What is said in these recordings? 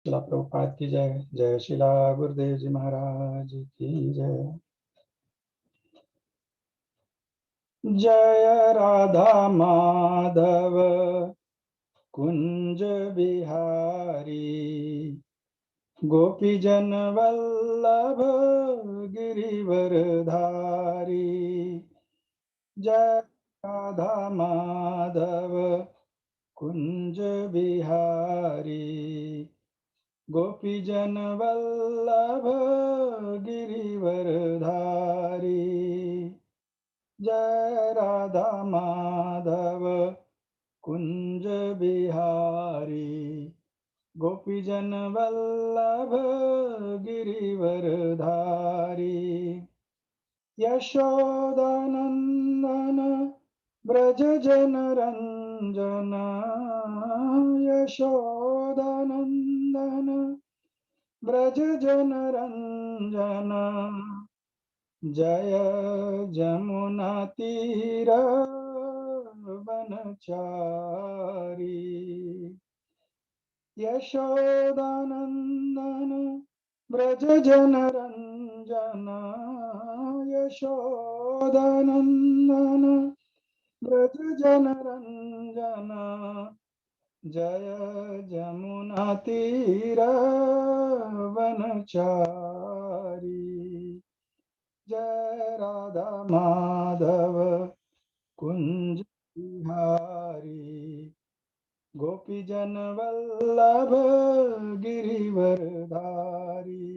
शिला प्रभुपाद की जय। जय शिला गुरुदेव जी महाराज की जय। जय राधा माधव कुंज बिहारी, गोपी जन वल्लभ गिरिवरधारी। जय राधा माधव कुंज बिहारी, गोपी जन वल्लभ गिरिवरधारी। जय राधा माधव कुंज बिहारी, गोपी जन वल्लभ गिरिवरधारी। यशोदानंदन ब्रज जन रंजन, यशोदानंदन ब्रज जन रंजन। जय जमुना तीर वनचारी, यशोदानंदन ब्रज जन रंजन, यशोदानंदन ब्रज जन रंजन। जय जमुना तीर वनचारी। जय राधा माधव कुंज बिहारी, गोपी जन वल्लभ गिरिवरधारी।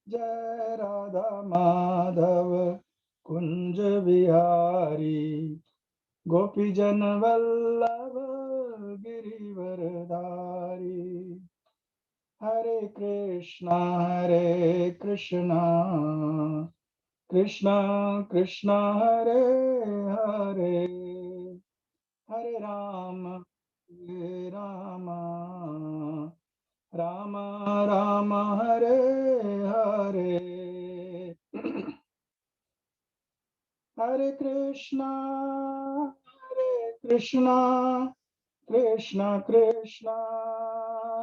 जय राधा माधव कुंज बिहारी, गोपी जन वल्लभ गिरिवरधारी। हरे कृष्णा कृष्णा कृष्णा हरे हरे, हरे राम राम राम हरे हरे। हरे कृष्णा कृष्णा कृष्णा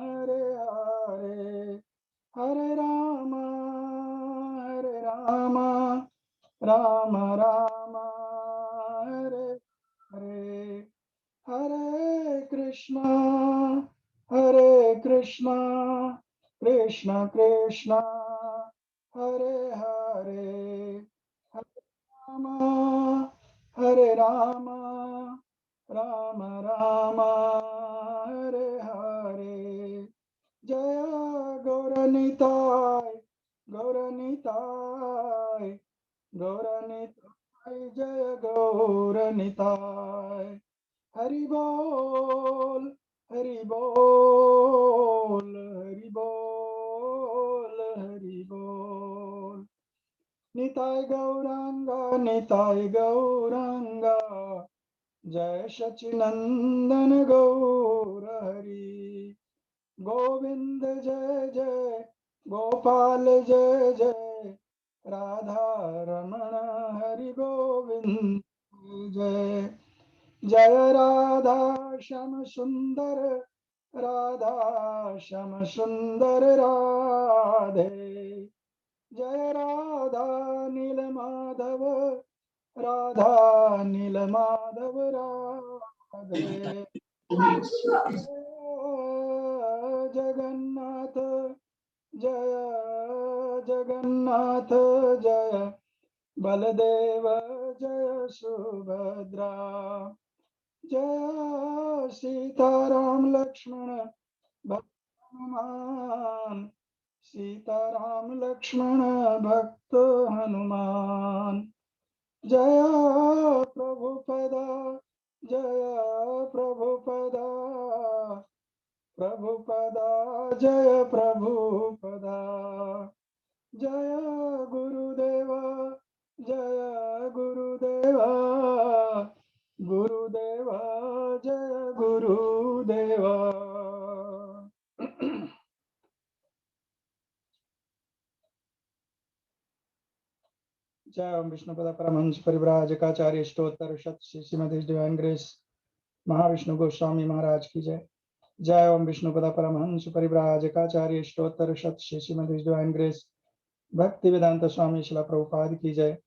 हरे हरे, हरे राम राम राम हरे हरे। हरे कृष्णा कृष्णा कृष्णा हरे हरे, हरे राम राम हरे हरे। जय गौरनिताय गौरनिताय गौरनिताय, जय गौरनिताय। हरि बोल हरि बोल हरि बोल हरि बोल। निताय गौरांगा निताय गौरांगा, जय सचिनंदन गौर हरि। गोविंद जय जय गोपाल जय जय, राधा रमण हरि गोविंद जय। जय राधा श्याम सुंदर, राधा श्याम सुंदर राधे। जय राधा नील माधव, राधा नील माधव राधे। जगन्नाथ जय जगन्नाथ, जय बलदेव जय सुभद्रा। जय सीताराम लक्ष्मण भक्त हनुमान, सीताराम लक्ष्मण भक्त हनुमान। जय प्रभुपदा जय प्रभुपदा, प्रभुपदा जय प्रभुपदा। जय गुरुदेवा जय गुरुदेवा, गुरुदेवा जय गुरुदेवा। जय ओम विष्णुपद परमहंस परिव्राजकाचार्य स्तोत्र शत श्री श्रीमती डिवाइन ग्रेस महाविष्णु गोस्वामी महाराज की जय। जय ओम विष्णुपद परमहंस परिव्राजकाचार्य स्तोत्र शत श्रीमद डिवाइन ग्रेस भक्ति वेदांत स्वामी शिला प्रभुपाद की जय।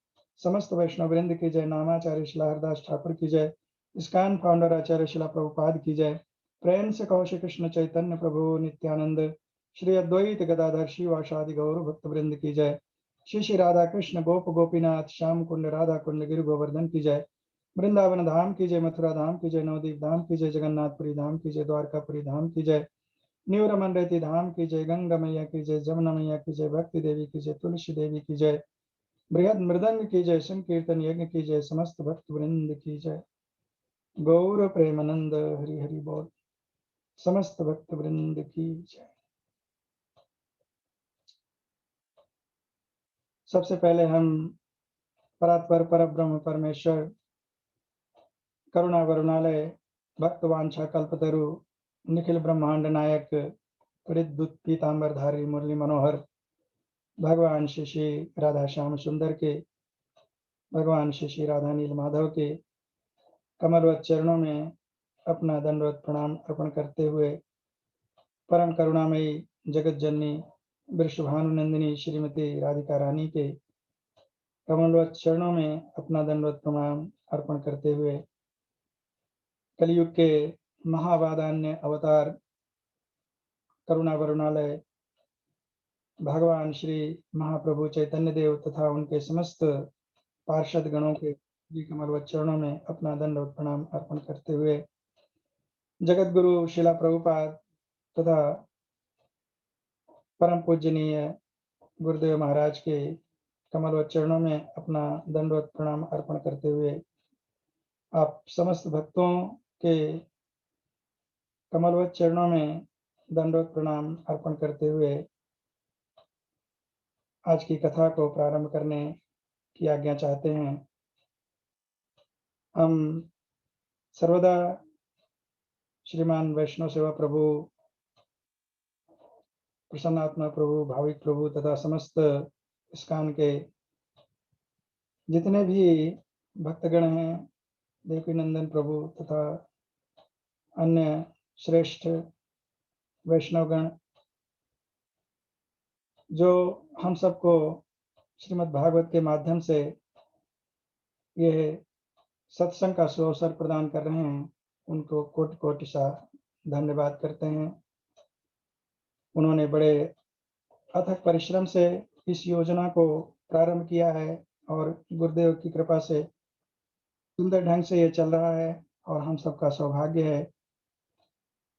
समस्त वैष्णव वृंद की जय। नामाचार्य शिला हरदास ठाकुर की जय। इस्कान फाउंडर आचार्य शिला प्रभुपाद की जय। प्रेम से कहो श्री कृष्ण चैतन्य प्रभु नित्यानंद श्री अद्वैत गदाधर शिवासादि गौर भक्त वृंद की जय। श्री श्री राधा कृष्ण गोप गोपीनाथ श्याम कुंड राधा कुंड गिरु गोवर्धन की जय। वृंदावन धाम की जय। मथुरा धाम की जय। नवदीप धाम की जय। जगन्नाथपुरी धाम की जय। द्वारकापुरी धाम की जय। न्यू रमन रेती धाम की जय। गंगा मैया की जय। जमुना मैया की जय। भक्ति देवी की जय। तुलसी देवी की जय। बृहद मृदंग की जय। संकीर्तन यज्ञ की जय। समस्त भक्त वृंद की जय। गौर प्रेमानंद हरि हरि बोल। समस्त भक्त वृंद की जय। सबसे पहले हम परात्पर पर ब्रह्म परमेश्वर करुणा वरुणालय भक्त वांछा कल्पतरु निखिल ब्रह्मांड नायक परिद्युत पीतांबरधारी मुरली मनोहर भगवान श्री श्री राधा श्याम सुंदर के भगवान श्री श्री राधा नील माधव के कमलवत चरणों में अपना दंडवत प्रणाम अर्पण करते हुए परम करुणामयी जगत जननी वृषभानुनंदिनी श्रीमती राधिका रानी के कमलवत चरणों में अपना दंडवत प्रणाम अर्पण करते हुए कलयुग के महावादान्य अवतार करुणा वरुणालय भगवान श्री महाप्रभु चैतन्य देव तथा उनके समस्त पार्षद गणों के कमलवत चरणों में अपना दंडवत प्रणाम अर्पण करते हुए जगत गुरु शिला प्रभुपाद तथा परम पूजनीय गुरुदेव महाराज के कमलवत चरणों में अपना दंडवत प्रणाम अर्पण करते हुए आप समस्त भक्तों के कमलवत चरणों में दंडवत प्रणाम अर्पण करते हुए आज की कथा को प्रारंभ करने की आज्ञा चाहते हैं। हम सर्वदा श्रीमान वैष्णव सेवा प्रभु प्रसन्नात्मा प्रभु भाविक प्रभु तथा समस्त इस्कान के जितने भी भक्तगण हैं देवकी नंदन प्रभु तथा अन्य श्रेष्ठ वैष्णवगण जो हम सबको श्रीमद् भागवत के माध्यम से ये सत्संग का सुअवसर प्रदान कर रहे हैं उनको कोटि कोटि सा धन्यवाद करते हैं। उन्होंने बड़े अथक परिश्रम से इस योजना को प्रारंभ किया है और गुरुदेव की कृपा से सुंदर ढंग से ये चल रहा है और हम सबका सौभाग्य है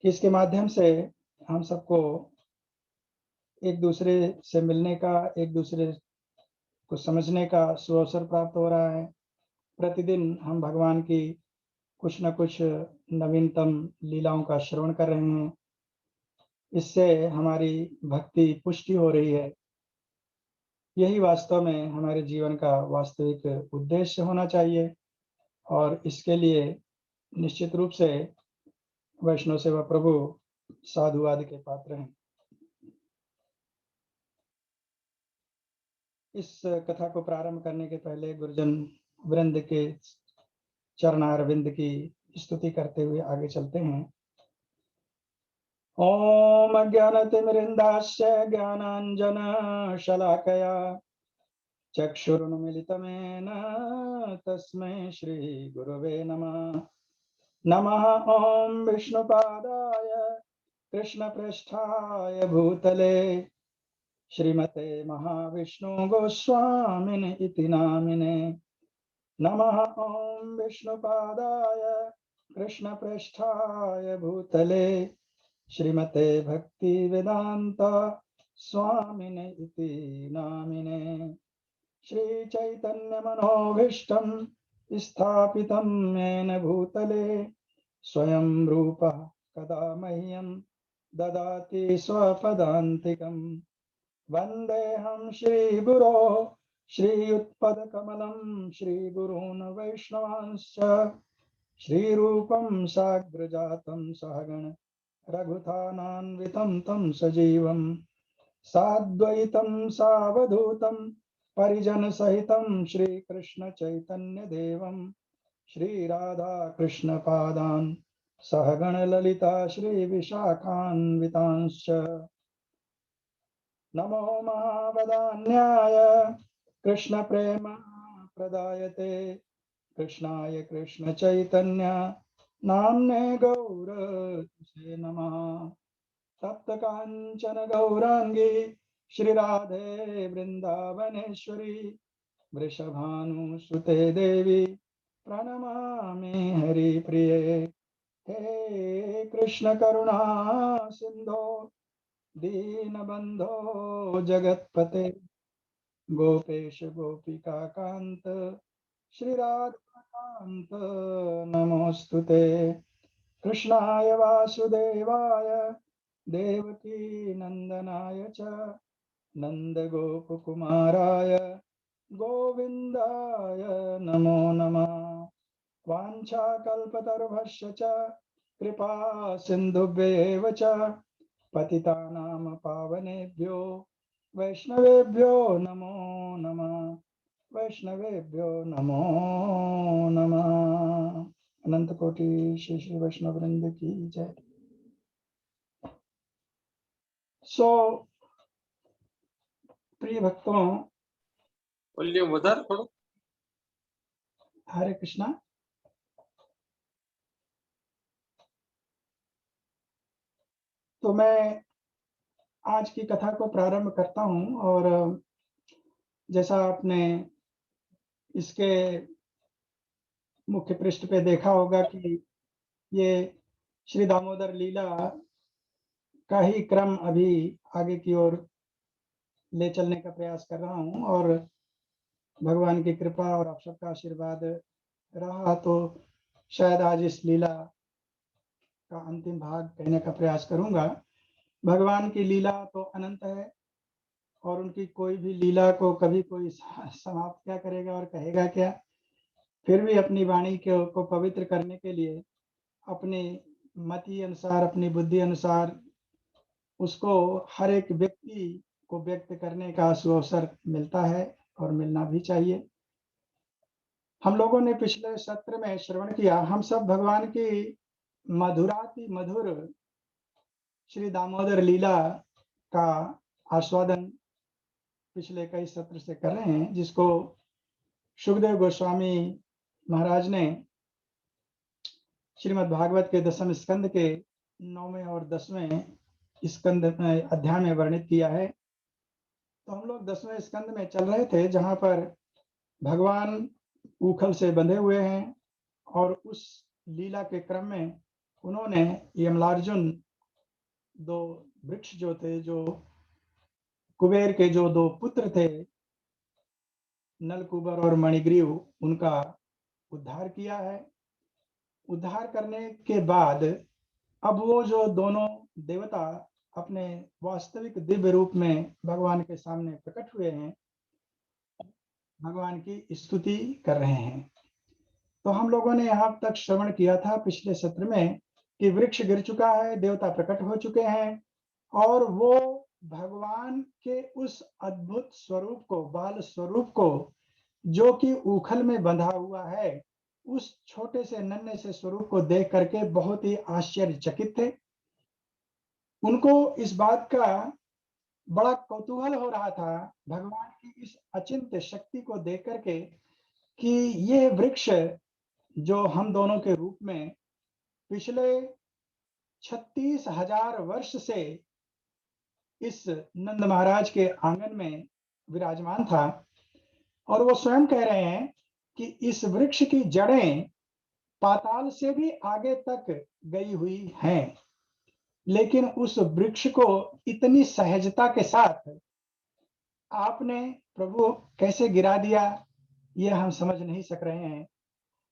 कि इसके माध्यम से हम सबको एक दूसरे से मिलने का एक दूसरे को समझने का सुअवसर प्राप्त हो रहा है। प्रतिदिन हम भगवान की कुछ न कुछ नवीनतम लीलाओं का श्रवण कर रहे हैं। इससे हमारी भक्ति पुष्टि हो रही है। यही वास्तव में हमारे जीवन का वास्तविक उद्देश्य होना चाहिए और इसके लिए निश्चित रूप से वैष्णव सेवा प्रभु साधुवाद के पात्र हैं। इस कथा को प्रारंभ करने के पहले गुरुजन वृंद के चरणारविंद की स्तुति करते हुए आगे चलते हैं। ओम अज्ञानतिमिरिन्दास्य ज्ञानाञ्जनशलाकया चक्षुरुन्मीलितमेन तस्मै श्रीगुरवे नमः। नमः ओम विष्णुपादाय कृष्णप्रेष्ठाय भूतले श्रीमते महाविष्णु गोस्वामिने इति नामिने। नमः ओम विष्णुपादाय कृष्णप्रेष्ठाय भूतले श्रीमते भक्ति वेदांत स्वामिने इति नामिने। श्री चैतन्य मनोभीष्टं स्थापितं येन भूतले स्वयं रूपः कदा मह्यं ददाति स्वपदान्तिकम्। वन्देऽहं श्रीगुरो श्रीयुत्पदकमलं श्रीगुरून् वैष्णवांश्च श्रीरूपं साग्रजातं सहगण रघुतानान्वितं तं सजीवं साद्वैतं सावधूतं परिजनसहितं श्रीकृष्ण चैतन्य देवं श्रीराधा कृष्ण पादान् सह गण ललिता श्री विशाखान्वितांश्च नमो महावदान्याय कृष्ण प्रेम प्रदायते कृष्णाय कृष्ण चैतन्य नाम्ने गौरसे नमः। तप्त कांचन गौरांगी श्री राधे वृंदावनेश्वरी वृषभानुसुते देवी प्रणमामि हरिप्रिये। हे कृष्ण करुणा सिंधो दीनबंधो जगत्पते गोपेश गोपिका कांत श्री राधा कांत नमोस्तुते। कृष्णाय वासुदेवाय देवकी नंदनाय च नंदगोपकुमाराय गोविंदाय नमो नमः। वाञ्छाकल्पतरुभ्यश्च च कृपा सिन्धुभ्येव च पतितानां पावनेभ्यो वैष्णवेभ्यो नमो नमः। वैष्णवेभ्यो नमो नमः। अनंत कोटि श्री श्री वैष्णव वृंद की जय। सो प्रिय भक्तों, वॉल्यूम उधर थोड़ा। हरे कृष्णा। तो मैं आज की कथा को प्रारंभ करता हूं और जैसा आपने इसके मुख्य पृष्ठ पे देखा होगा कि ये श्री दामोदर लीला का ही क्रम अभी आगे की ओर ले चलने का प्रयास कर रहा हूं और भगवान की कृपा और आप सबका आशीर्वाद रहा तो शायद आज इस लीला का अंतिम भाग कहने का प्रयास करूंगा। भगवान की लीला तो अनंत है और उनकी कोई भी लीला को कभी कोई समाप्त क्या करेगा और कहेगा क्या। फिर भी अपनी वाणी को पवित्र करने के लिए अपनी मति अनुसार, अपनी बुद्धि अनुसार उसको हर एक व्यक्ति को व्यक्त करने का सुअवसर मिलता है और मिलना भी चाहिए। हम लोगों ने पिछले सत्र में श्रवण किया, हम सब भगवान की मधुराति मधुर श्री दामोदर लीला का आस्वादन पिछले कई सत्र से कर रहे हैं, जिसको सुखदेव गोस्वामी महाराज ने श्रीमद् भागवत के 10वें स्कंद के 9वें और 10वें स्कंद अध्याय में वर्णित किया है। तो हम लोग 10वें स्कंद में चल रहे थे, जहां पर भगवान ऊखल से बंधे हुए हैं और उस लीला के क्रम में उन्होंने यमलार्जुन दो वृक्ष जो थे, जो कुबेर के जो दो पुत्र थे, नलकुबर और मणिग्रीव, उनका उद्धार किया है। उद्धार करने के बाद अब वो जो दोनों देवता अपने वास्तविक दिव्य रूप में भगवान के सामने प्रकट हुए हैं, भगवान की स्तुति कर रहे हैं। तो हम लोगों ने यहाँ तक श्रवण किया था पिछले सत्र में कि वृक्ष गिर चुका है, देवता प्रकट हो चुके हैं और वो भगवान के उस अद्भुत स्वरूप को, बाल स्वरूप को, जो कि ऊखल में बंधा हुआ है, उस छोटे से नन्हे से स्वरूप को देख करके बहुत ही आश्चर्यचकित थे। उनको इस बात का बड़ा कौतूहल हो रहा था भगवान की इस अचिंत्य शक्ति को देख करके कि ये वृक्ष जो हम दोनों के रूप में पिछले 36,000 वर्ष से इस नंद महाराज के आंगन में विराजमान था, और वो स्वयं कह रहे हैं कि इस वृक्ष की जड़ें पाताल से भी आगे तक गई हुई हैं, लेकिन उस वृक्ष को इतनी सहजता के साथ आपने प्रभु कैसे गिरा दिया, ये हम समझ नहीं सक रहे हैं।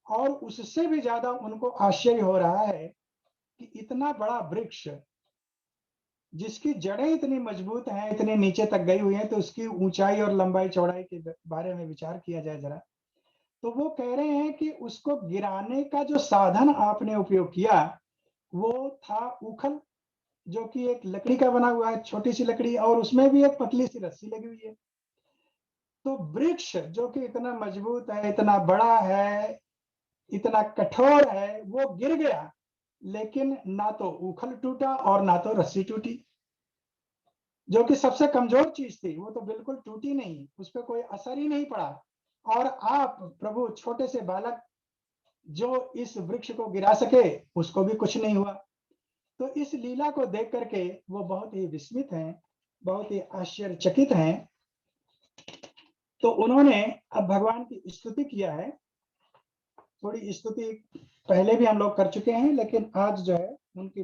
और उससे भी ज्यादा उनको आश्चर्य हो रहा है कि इतना बड़ा वृक्ष जिसकी जड़ें इतनी मजबूत हैं, इतने नीचे तक गई हुई हैं, तो उसकी ऊंचाई और लंबाई चौड़ाई के बारे में विचार किया जाए जरा, तो वो कह रहे हैं कि उसको गिराने का जो साधन आपने उपयोग किया वो था ऊखल, जो कि एक लकड़ी का बना हुआ है, छोटी सी लकड़ी, और उसमें भी एक पतली सी रस्सी लगी हुई है। तो वृक्ष जो कि इतना मजबूत है, इतना बड़ा है, इतना कठोर है, वो गिर गया, लेकिन ना तो उखल टूटा और ना तो रस्सी टूटी। जो कि सबसे कमजोर चीज थी वो तो बिल्कुल टूटी नहीं, उस पर कोई असर ही नहीं पड़ा। और आप प्रभु छोटे से बालक जो इस वृक्ष को गिरा सके उसको भी कुछ नहीं हुआ। तो इस लीला को देख करके वो बहुत ही विस्मित हैं, बहुत ही आश्चर्यचकित हैं। तो उन्होंने अब भगवान की स्तुति किया है। थोड़ी स्तुति पहले भी हम लोग कर चुके हैं, लेकिन आज जो है उनकी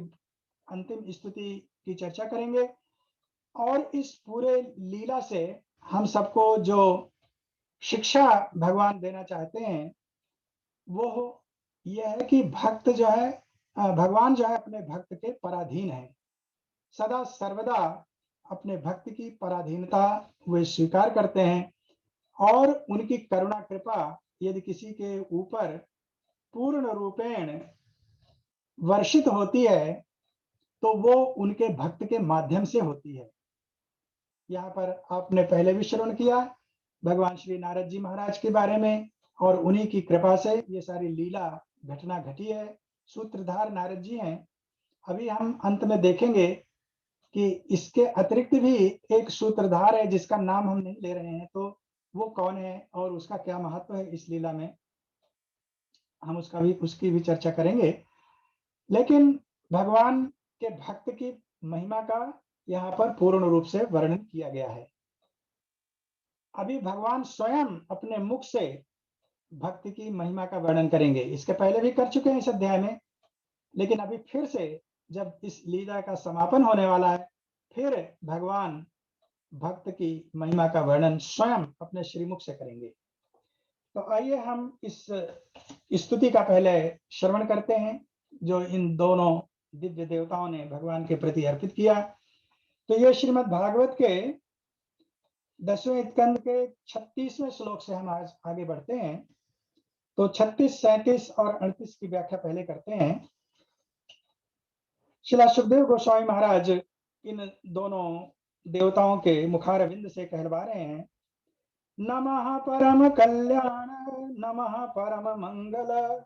अंतिम स्तुति की चर्चा करेंगे। और इस पूरे लीला से हम सबको जो शिक्षा भगवान देना चाहते हैं वो यह है कि भक्त जो है भगवान जो है अपने भक्त के पराधीन है। सदा सर्वदा अपने भक्त की पराधीनता वे स्वीकार करते हैं, और उनकी करुणा कृपा यदि किसी के ऊपर पूर्ण रूपेण वर्षित होती है तो वो उनके भक्त के माध्यम से होती है। यहाँ पर आपने पहले भी श्रवण किया भगवान श्री नारद जी महाराज के बारे में, और उन्हीं की कृपा से ये सारी लीला घटना घटी है। सूत्रधार नारद जी हैं। अभी हम अंत में देखेंगे कि इसके अतिरिक्त भी एक सूत्रधार है जिसका नाम हम नहीं ले रहे हैं, तो वो कौन है और उसका क्या महत्व है इस लीला में, हम उसकी भी चर्चा करेंगे। लेकिन भगवान के भक्त की महिमा का यहाँ पर पूर्ण रूप से वर्णन किया गया है। अभी भगवान स्वयं अपने मुख से भक्ति की महिमा का वर्णन करेंगे। इसके पहले भी कर चुके हैं इस अध्याय में, लेकिन अभी फिर से जब इस लीला का समापन होने वाला है, फिर भगवान भक्त की महिमा का वर्णन स्वयं अपने श्रीमुख से करेंगे। तो आइए हम इस स्तुति का पहले श्रवण करते हैं जो इन दोनों दिव्य देवताओं ने भगवान के प्रति अर्पित किया। तो ये श्रीमद् भागवत के 10वें स्कंद के 36वें श्लोक से हम आज आगे बढ़ते हैं। तो 36, 37 और 38 की व्याख्या पहले करते हैं। श्रील सुखदेव गोस्वामी महाराज इन दोनों देवताओं के मुखारविंद से कहलवा रहे हैं, नमः परम कल्याण, नमः परम मंगल,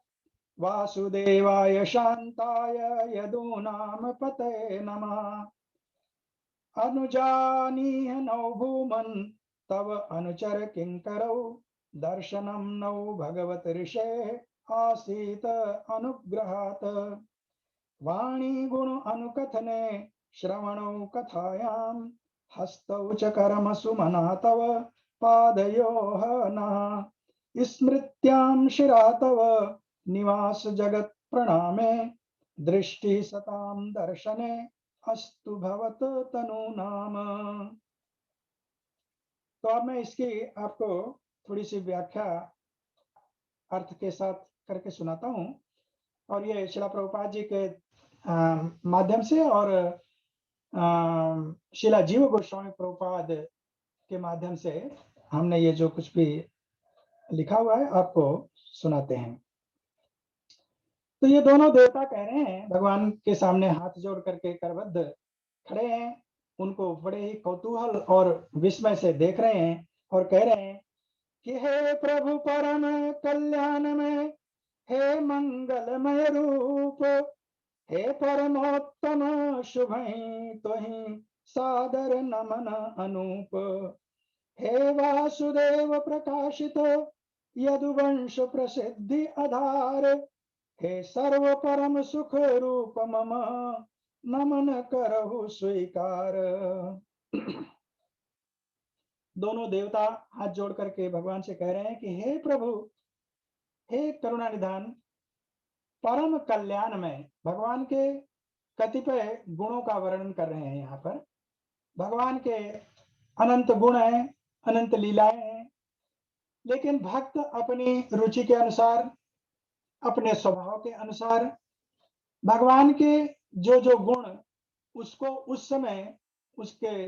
वासुदेवाय शांताय यदूनाम पते नमः। अनुजानीह नौ भूमन तव अनुचर किंकरौ, दर्शनम नौ भगवत ऋषे आसीत अनुग्रहात्। वाणी गुण अनुकथने श्रवणौ कथायां, हस्तौ च करमसु मना तव पादयोः नः। स्मृत्यां शिरा तव निवास जगत प्रणामे, दृष्टि सतां दर्शने अस्तु भवत तनूनाम। तो अब मैं इसकी आपको थोड़ी सी व्याख्या अर्थ के साथ करके सुनाता हूँ। और ये शिला प्रभुपाद जी के माध्यम से और शिला जीव गोस्वामी प्रभुपाद के माध्यम से हमने ये जो कुछ भी लिखा हुआ है आपको सुनाते हैं। तो ये दोनों देवता कह रहे हैं, भगवान के सामने हाथ जोड़ करके करबद्ध खड़े हैं, उनको बड़े ही कौतूहल और विस्मय से देख रहे हैं और कह रहे हैं कि हे प्रभु परम कल्याण में, हे मंगलमय रूप, हे परमोत्तम शुभ तुहि सादर नमन अनूप। हे वासुदेव प्रकाशित यदुवंश प्रसिद्धि आधार, हे सर्व परम सुख रूप मम नमन करहु स्वीकार। दोनों देवता हाथ जोड़ करके भगवान से कह रहे हैं कि हे प्रभु, हे करुणा निधान, परम कल्याण में। भगवान के कतिपय गुणों का वर्णन कर रहे हैं यहाँ पर। भगवान के अनंत गुण हैं, अनंत लीलाएं हैं, लेकिन भक्त अपनी रुचि के अनुसार, अपने स्वभाव के अनुसार भगवान के जो जो गुण उसको उस समय उसके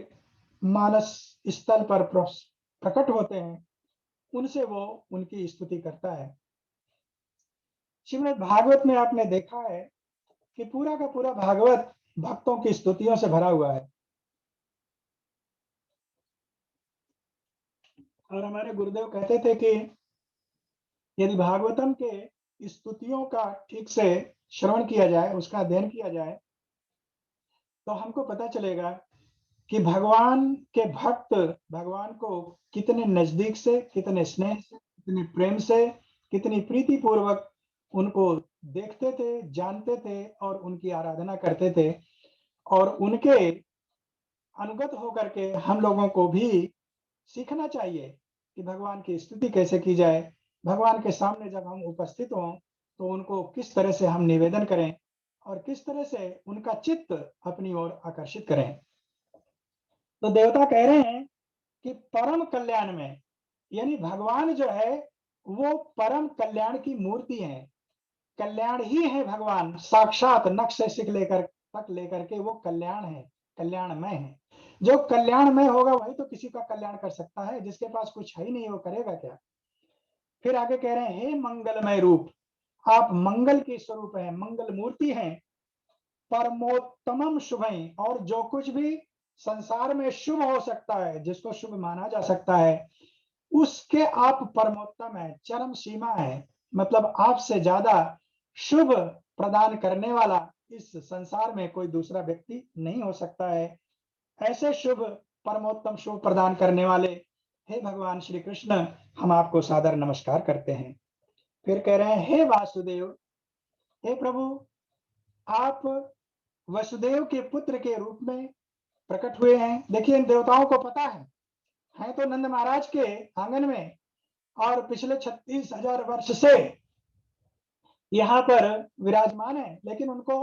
मानस स्थल पर प्रकट होते हैं, उनसे वो उनकी स्तुति करता है। श्रीमद् भागवत में आपने देखा है कि पूरा का पूरा भागवत भक्तों की स्तुतियों से भरा हुआ है। और हमारे गुरुदेव कहते थे कि यदि भागवतम के स्तुतियों का ठीक से श्रवण किया जाए, उसका अध्ययन किया जाए, तो हमको पता चलेगा कि भगवान के भक्त भगवान को कितने नजदीक से, कितने स्नेह से, कितने प्रेम से, कितनी प्रीति पूर्वक उनको देखते थे, जानते थे और उनकी आराधना करते थे। और उनके अनुगत होकर के हम लोगों को भी सीखना चाहिए कि भगवान की स्तुति कैसे की जाए। भगवान के सामने जब हम उपस्थित हों तो उनको किस तरह से हम निवेदन करें और किस तरह से उनका चित्त अपनी ओर आकर्षित करें। तो देवता कह रहे हैं कि परम कल्याण में, यानी भगवान जो है वो परम कल्याण की मूर्ति है। कल्याण ही है भगवान, साक्षात नक्श से सिख लेकर तक लेकर के वो कल्याण है, कल्याणमय है। जो कल्याणमय होगा वही तो किसी का कल्याण कर सकता है, जिसके पास कुछ है ही नहीं वो करेगा क्या। फिर आगे कह रहे हैं, हे मंगलमय रूप, आप मंगल के स्वरूप हैं, मंगल मूर्ति हैं। परमोत्तमम शुभई, और जो कुछ भी संसार में शुभ हो सकता है, जिसको शुभ माना जा सकता है, उसके आप परमोत्तम है, चरम सीमा है। मतलब आपसे ज्यादा शुभ प्रदान करने वाला इस संसार में कोई दूसरा व्यक्ति नहीं हो सकता है। ऐसे शुभ, परमोत्तम शुभ प्रदान करने वाले हे भगवान श्री कृष्ण, हम आपको सादर नमस्कार करते हैं। फिर कह रहे हैं, हे वासुदेव, हे प्रभु, आप वसुदेव के पुत्र के रूप में प्रकट हुए हैं। देखिए इन देवताओं को पता है तो नंद महाराज के आंगन में, और पिछले 36,000 वर्ष से यहाँ पर विराजमान है, लेकिन उनको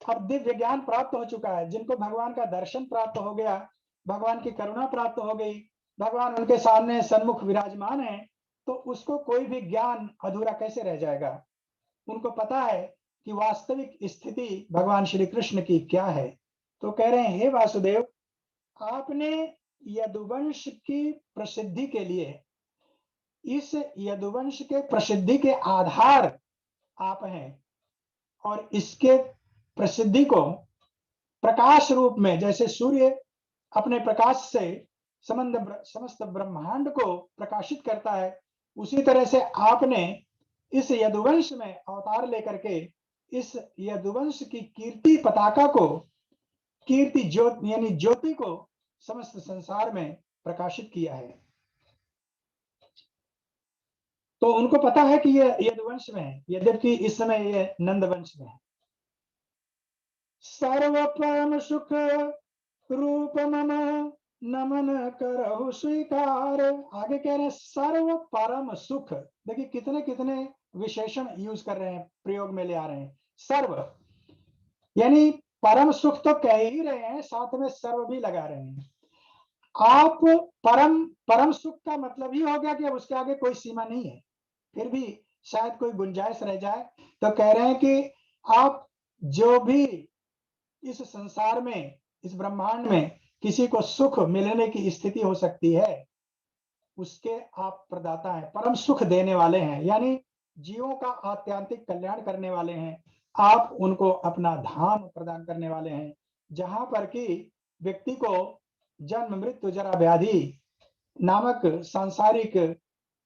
अब दिव्य ज्ञान प्राप्त हो चुका है। जिनको भगवान का दर्शन प्राप्त हो गया, भगवान की करुणा प्राप्त हो गई, भगवान उनके सामने सन्मुख विराजमान है, तो उसको कोई भी ज्ञान अधूरा कैसे रह जाएगा। उनको पता है कि वास्तविक स्थिति भगवान श्री कृष्ण की क्या है। तो कह रहे हैं, हे वासुदेव, आपने यदुवंश की प्रसिद्धि के लिए, इस यदुवंश के प्रसिद्धि के आधार आप हैं, और इसके प्रसिद्धि को प्रकाश रूप में, जैसे सूर्य अपने प्रकाश से समस्त ब्रह्मांड को प्रकाशित करता है, उसी तरह से आपने इस यदुवंश में अवतार लेकर के इस यदुवंश की कीर्ति पताका को, कीर्ति ज्योति यानी ज्योति को समस्त संसार में प्रकाशित किया है। तो उनको पता है कि ये यदुवंश में है, यद्यपि इस समय ये नंद वंश में है। सर्व परम सुख रूप मम नमन करहु स्वीकार। आगे कह रहे हैं, सर्व परम सुख। देखिए कितने कितने विशेषण यूज कर रहे हैं, प्रयोग में ले आ रहे हैं। सर्व यानी परम सुख तो कह ही रहे हैं, साथ में सर्व भी लगा रहे हैं। आप परम, परम सुख का मतलब ही हो गया कि अब उसके आगे कोई सीमा नहीं है। फिर भी शायद कोई गुंजाइश रह जाए, तो कह रहे हैं कि आप जो भी इस संसार में, इस ब्रह्मांड में किसी को सुख मिलने की स्थिति हो सकती है, उसके आप प्रदाता हैं, परम सुख देने वाले हैं, यानी जीवों का आत्यांतिक कल्याण करने वाले हैं। आप उनको अपना धाम प्रदान करने वाले हैं, जहां पर कि व्यक्ति को जन्म मृत्यु जरा व्याधि नामक सांसारिक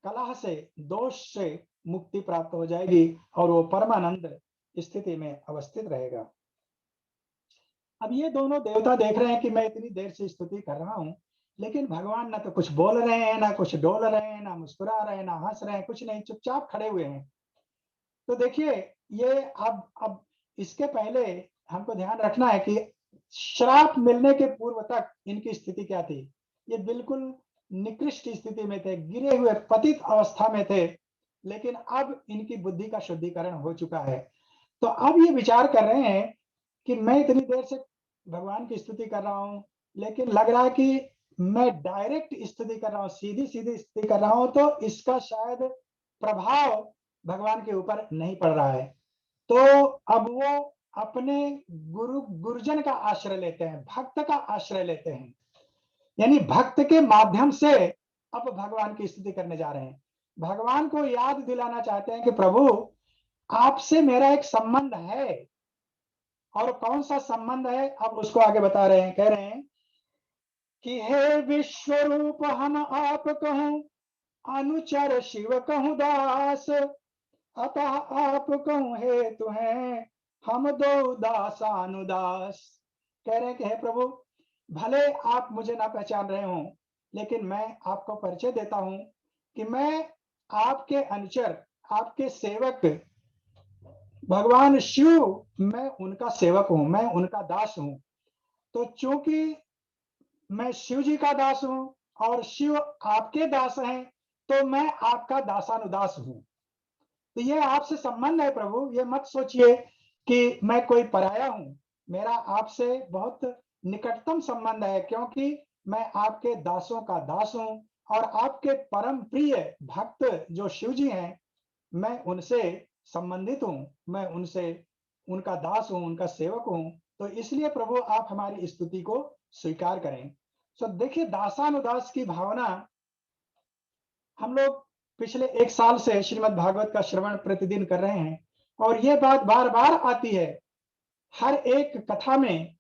कलह से, दोष से मुक्ति प्राप्त हो जाएगी और वो परमानंद स्थिति में अवस्थित रहेगा। अब ये दोनों देवता देख रहे हैं कि मैं इतनी देर से स्तुति कर रहा हूं, लेकिन भगवान ना तो कुछ बोल रहे हैं, ना कुछ डोल रहे हैं, ना मुस्कुरा रहे हैं, ना हंस रहे हैं, कुछ नहीं, चुपचाप खड़े हुए हैं। तो देखिए ये अब इसके पहले हमको ध्यान रखना है कि श्राप मिलने के पूर्व तक इनकी स्थिति क्या थी। ये बिल्कुल निकृष्ट स्थिति में थे, गिरे हुए पतित अवस्था में थे, लेकिन अब इनकी बुद्धि का शुद्धिकरण हो चुका है। तो अब ये विचार कर रहे हैं कि मैं इतनी देर से भगवान की स्तुति कर रहा हूँ, लेकिन लग रहा है कि मैं डायरेक्ट स्तुति कर रहा हूँ, सीधी सीधी स्तुति कर रहा हूँ, तो इसका शायद प्रभाव भगवान के ऊपर नहीं पड़ रहा है। तो अब वो अपने गुरुजन का आश्रय लेते हैं, भक्त का आश्रय लेते हैं, यानी भक्त के माध्यम से अब भगवान की स्तुति करने जा रहे हैं। भगवान को याद दिलाना चाहते हैं कि प्रभु, आपसे मेरा एक संबंध है। और कौन सा संबंध है, अब उसको आगे बता रहे हैं, कह रहे हैं कि हे विश्व रूप हम आप कहूं, अनुचर शिव कहूं दास, अतः आप कहूं हेतु हैं हम दो दासानुदास। कह रहे हैं कि हे प्रभु, भले आप मुझे ना पहचान रहे हो, लेकिन मैं आपको परिचय देता हूं कि मैं आपके अनुचर, आपके सेवक भगवान शिव, मैं उनका सेवक हूं, मैं उनका दास हूं। तो चूंकि मैं शिव जी का दास हूं और शिव आपके दास हैं, तो मैं आपका दासानुदास हूं। तो ये आपसे संबंध है प्रभु, ये मत सोचिए कि मैं कोई पराया हूं। मेरा आपसे बहुत निकटतम संबंध है, क्योंकि मैं आपके दासों का दास हूं और आपके परम प्रिय भक्त जो शिव जी हैं, मैं उनसे संबंधित हूं, मैं उनसे उनका दास हूं, उनका सेवक हूं। तो इसलिए प्रभु आप हमारी स्तुति को स्वीकार करें। तो देखिए, दासानुदास की भावना हम लोग पिछले 1 साल से श्रीमद् भागवत का श्रवण प्रतिदिन कर रहे हैं, और ये बात बार बार आती है। हर एक कथा में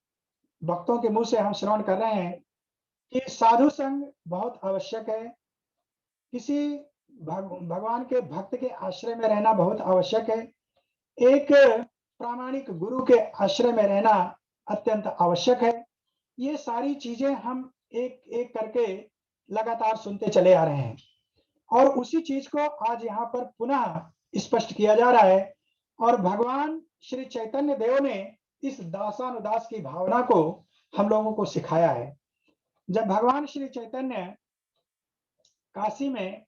भक्तों के मुंह से हम श्रवण कर रहे हैं कि साधु संग बहुत आवश्यक है। किसी भगवान के भक्त के आश्रय में रहना बहुत आवश्यक है। एक प्रामाणिक गुरु के आश्रय में रहना अत्यंत आवश्यक है। ये सारी चीजें हम एक एक करके लगातार सुनते चले आ रहे हैं, और उसी चीज को आज यहाँ पर पुनः स्पष्ट किया जा रहा है। और भगवान श्री चैतन्य देव ने इस दासानुदास की भावना को हम लोगों को सिखाया है। जब भगवान श्री चैतन्य काशी में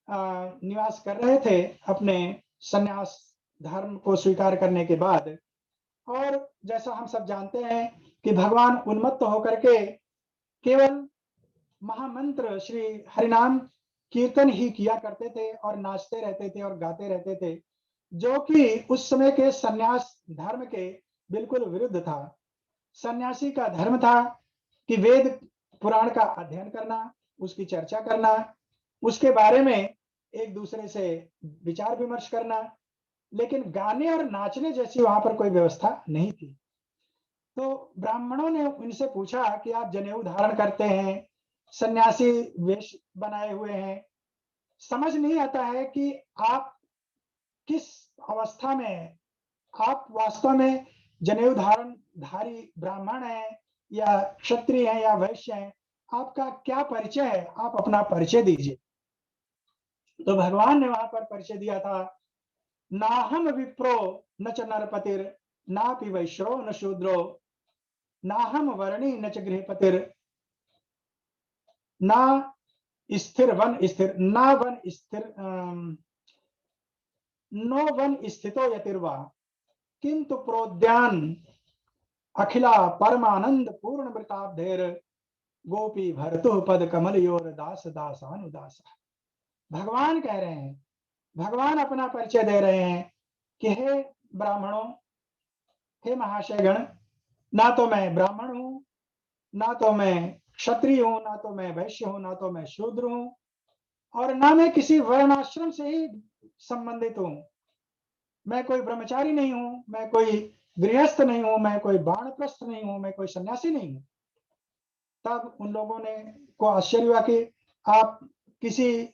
निवास कर रहे थे अपने सन्यास धर्म को स्वीकार करने के बाद, और जैसा हम सब जानते हैं कि भगवान उन्मत्त होकर के केवल महामंत्र श्री हरिनाम कीर्तन ही किया करते थे और नाचते रहते थे और गाते रहते थे, जो कि उस समय के सन्यास धर्म के बिल्कुल विरुद्ध था। सन्यासी का धर्म था कि वेद पुराण का अध्ययन करना, उसकी चर्चा करना, उसके बारे में एक दूसरे से विचार विमर्श करना, लेकिन गाने और नाचने जैसी वहां पर कोई व्यवस्था नहीं थी। तो ब्राह्मणों ने उनसे पूछा कि आप जनेऊ धारण करते हैं, सन्यासी वेश बनाए हुए हैं, समझ नहीं आता है कि आप किस अवस्था में हैं। आप वास्तव में जनेऊ धारण धारी ब्राह्मण हैं या क्षत्रिय हैं या वैश्य हैं, आपका क्या परिचय है, आप अपना परिचय दीजिए। तो भगवान ने वहां पर परिचय दिया था, ना हम विप्रो न च नरपतिर, नापि वैश्यो न शूद्रो, ना हम वर्णी न च गृहपतिर, ना स्थिर वन स्थिर, ना वन स्थिर, नो वन स्थितो यतिर्वा, किंतु प्रोद्यान अखिला परमानंद पूर्ण वृताब्धेर, गोपी भरतु पद कमल योर दास दासानुदास। भगवान कह रहे हैं, भगवान अपना परिचय दे रहे हैं कि हे ब्राह्मणों, हे महाशयगण, ना तो मैं ब्राह्मण हूं, ना तो मैं क्षत्रिय हूं, ना तो मैं वैश्य हूं, ना तो मैं शूद्र हूं, और ना मैं किसी वर्णाश्रम से ही संबंधित हूं। मैं कोई ब्रह्मचारी नहीं हूं, मैं कोई गृहस्थ नहीं हूं, मैं कोई वानप्रस्थ नहीं हूं, मैं कोई सन्यासी नहीं हूं। तब उन लोगों ने को आश्चर्य हुआ कि आप किसी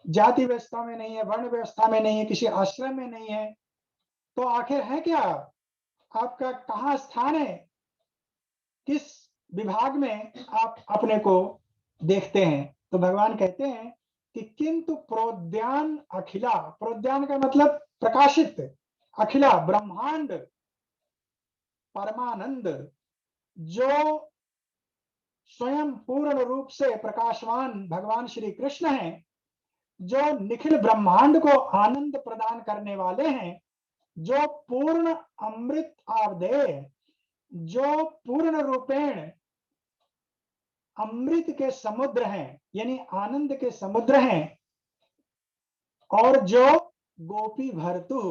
जाति व्यवस्था में नहीं है, वर्ण व्यवस्था में नहीं है, किसी आश्रम में नहीं है, तो आखिर है क्या, आपका कहाँ स्थान है, किस विभाग में आप अपने को देखते हैं। तो भगवान कहते हैं कि किंतु प्रोद्यान अखिला, प्रोद्यान का मतलब प्रकाशित, अखिला ब्रह्मांड परमानंद, जो स्वयं पूर्ण रूप से प्रकाशवान भगवान श्री कृष्ण हैं, जो निखिल ब्रह्मांड को आनंद प्रदान करने वाले हैं, जो पूर्ण अमृत आबदेय, जो पूर्ण रूपेण अमृत के समुद्र हैं, यानी आनंद के समुद्र हैं, और जो गोपी भरतु,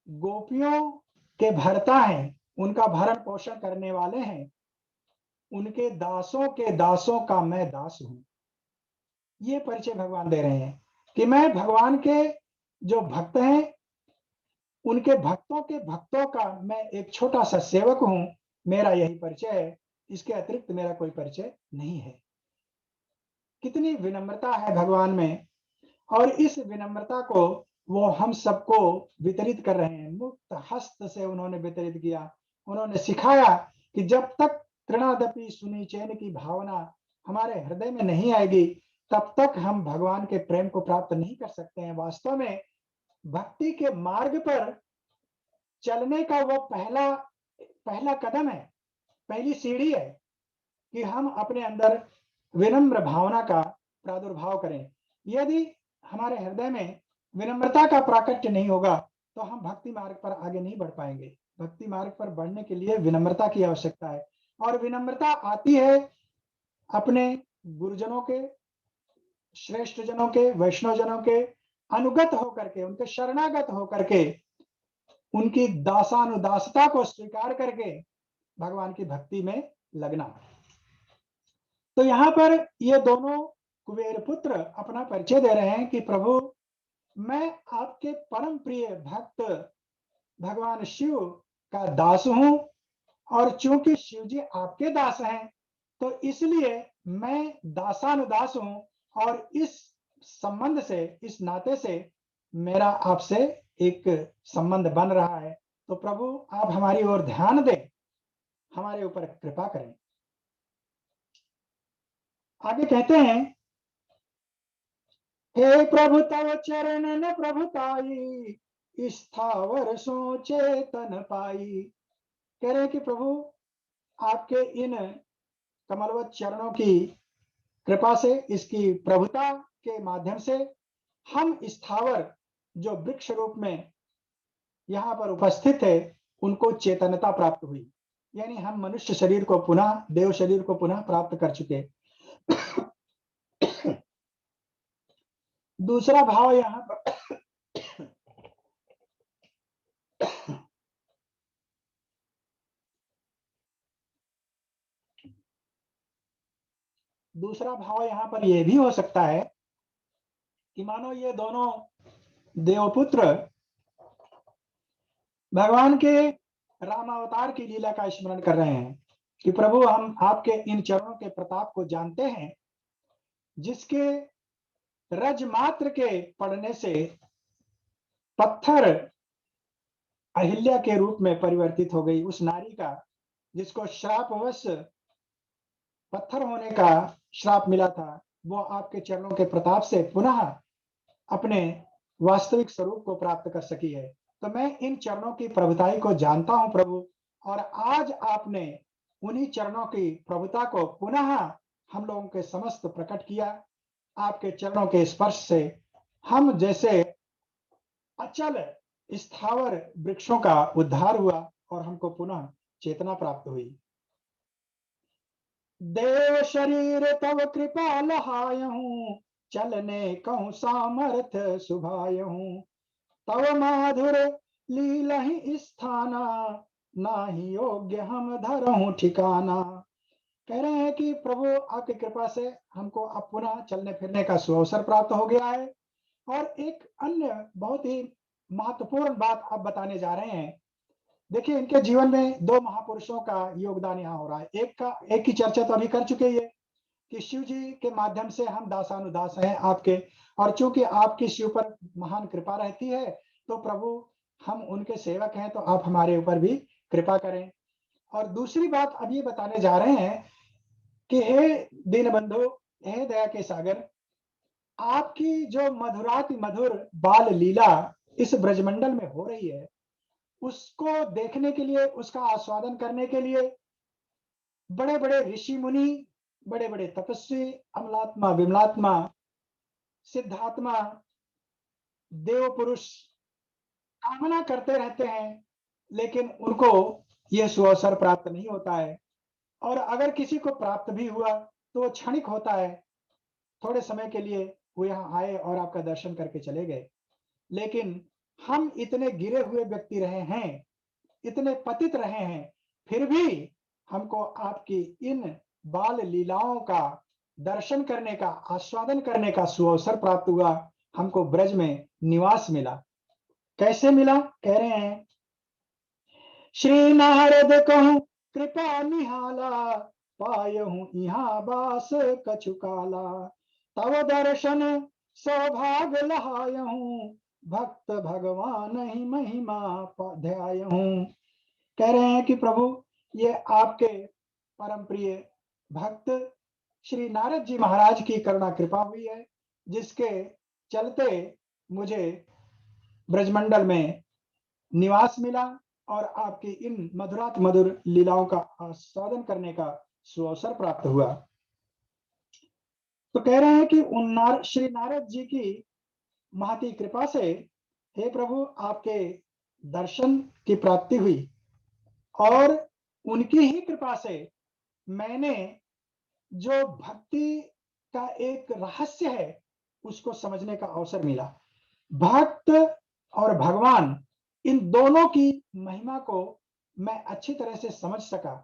गोपियों के भरता हैं, उनका भरण पोषण करने वाले हैं, उनके दासों के दासों का मैं दास हूं। ये परिचय भगवान दे रहे हैं कि मैं भगवान के जो भक्त हैं, उनके भक्तों के भक्तों का मैं एक छोटा सा सेवक हूं। मेरा यही परिचय है, इसके अतिरिक्त मेरा कोई परिचय नहीं है। कितनी विनम्रता है भगवान में, और इस विनम्रता को वो हम सबको वितरित कर रहे हैं। मुक्त हस्त से उन्होंने वितरित किया। उन्होंने सिखाया कि जब तक तृणादपि सुनी चैन की भावना हमारे हृदय में नहीं आएगी, तब तक हम भगवान के प्रेम को प्राप्त नहीं कर सकते हैं। वास्तव में भक्ति के मार्ग पर चलने का वो पहला पहला कदम है, पहली सीढ़ी है कि हम अपने अंदर विनम्र भावना का प्रादुर्भाव करें। यदि हमारे हृदय में विनम्रता का प्राकट्य नहीं होगा, तो हम भक्ति मार्ग पर आगे नहीं बढ़ पाएंगे। भक्ति मार्ग पर बढ़ने के लिए विनम्रता की आवश्यकता है, और विनम्रता आती है अपने गुरुजनों के, श्रेष्ठ जनों के, वैष्णव जनों के अनुगत होकर के, उनके शरणागत होकर के, उनकी दासानुदासता को स्वीकार करके भगवान की भक्ति में लगना। तो यहाँ पर ये दोनों कुबेर पुत्र अपना परिचय दे रहे हैं कि प्रभु, मैं आपके परम प्रिय भक्त भगवान शिव का दास हूं, और चूंकि शिव जी आपके दास हैं, तो इसलिए मैं दासानुदास हूं, और इस संबंध से, इस नाते से मेरा आपसे एक संबंध बन रहा है। तो प्रभु, आप हमारी ओर ध्यान दें, हमारे ऊपर कृपा करें। आगे कहते हैं, हे प्रभु तव चरणन प्रभुताई, स्थावर सो चेतन पाई। कह रहे हैं कि प्रभु, आपके इन कमलवत चरणों की कृपा से, इसकी प्रभुता के माध्यम से हम स्थावर, जो वृक्ष रूप में यहाँ पर उपस्थित है, उनको चेतनता प्राप्त हुई। यानी हम मनुष्य शरीर को पुनः, देव शरीर को पुनः प्राप्त कर चुके। दूसरा भाव यहाँ पर दूसरा भाव यहाँ पर यह भी हो सकता है कि मानो ये दोनों देवपुत्र भगवान के रामावतार की लीला का स्मरण कर रहे हैं कि प्रभु, हम आपके इन चरणों के प्रताप को जानते हैं, जिसके रज मात्र के पड़ने से पत्थर अहिल्या के रूप में परिवर्तित हो गई। उस नारी का, जिसको श्रापवश पत्थर होने का श्राप मिला था, वो आपके चरणों के प्रताप से पुनः अपने वास्तविक स्वरूप को प्राप्त कर सकी है। तो मैं इन चरणों की प्रभुताई को जानता हूं प्रभु, और आज आपने उन्हीं चरणों की प्रभुता को पुनः हम लोगों के समस्त प्रकट किया। आपके चरणों के स्पर्श से हम जैसे अचल स्थावर वृक्षों का उद्धार हुआ, और हमको पुनः चेतना प्राप्त हुई। देव शरीर तव कृपा लहायहूं, चलने कहूं सामर्थ सुभायहूं। तव माधुर लीलहि स्थाना, नाही योग्य हम धरहूं ठिकाना। कह रहे हैं कि प्रभु, आपकी कृपा से हमको अब पुनः चलने फिरने का सुअवसर प्राप्त हो गया है। और एक अन्य बहुत ही महत्वपूर्ण बात आप बताने जा रहे हैं। देखिए, इनके जीवन में दो महापुरुषों का योगदान यहाँ हो रहा है। एक की चर्चा तो अभी कर चुके हैं कि शिव जी के माध्यम से हम दासानुदास हैं आपके, और चूंकि आपकी शिव पर महान कृपा रहती है, तो प्रभु, हम उनके सेवक हैं, तो आप हमारे ऊपर भी कृपा करें। और दूसरी बात अब ये बताने जा रहे हैं कि हे दीनबंधु, हे दया के सागर, आपकी जो मधुराति मधुर बाल लीला इस ब्रजमंडल में हो रही है, उसको देखने के लिए, उसका आस्वादन करने के लिए बड़े बड़े ऋषि मुनि, बड़े बड़े तपस्वी, अमलात्मा, विमलात्मा, सिद्धात्मा, देव पुरुष कामना करते रहते हैं, लेकिन उनको यह सुअवसर प्राप्त नहीं होता है। और अगर किसी को प्राप्त भी हुआ, तो वो क्षणिक होता है। थोड़े समय के लिए वो यहाँ आए और आपका दर्शन करके चले गए। लेकिन हम इतने गिरे हुए व्यक्ति रहे हैं, इतने पतित रहे हैं, फिर भी हमको आपकी इन बाल लीलाओं का दर्शन करने का, आस्वादन करने का सुअवसर प्राप्त हुआ। हमको ब्रज में निवास मिला। कैसे मिला? कह रहे हैं, श्री नारद कहूं कृपा निहाला, पायहूं यहाँ बास कछु काला। तव दर्शन सौभाग्य लहायहूं, भक्त भगवान ही महिमा ध्याय हूँ। कह रहे हैं कि प्रभु ये आपके परम प्रिय भक्त श्री नारद जी महाराज की करुणा कृपा हुई है, जिसके चलते मुझे ब्रजमंडल में निवास मिला और आपकी इन मधुरात मधुर लीलाओं का आस्वादन करने का सुअवसर प्राप्त हुआ। तो कह रहे हैं कि श्री नारद जी की महती कृपा से हे प्रभु आपके दर्शन की प्राप्ति हुई और उनकी ही कृपा से मैंने जो भक्ति का एक रहस्य है उसको समझने का अवसर मिला। भक्त और भगवान इन दोनों की महिमा को मैं अच्छी तरह से समझ सका।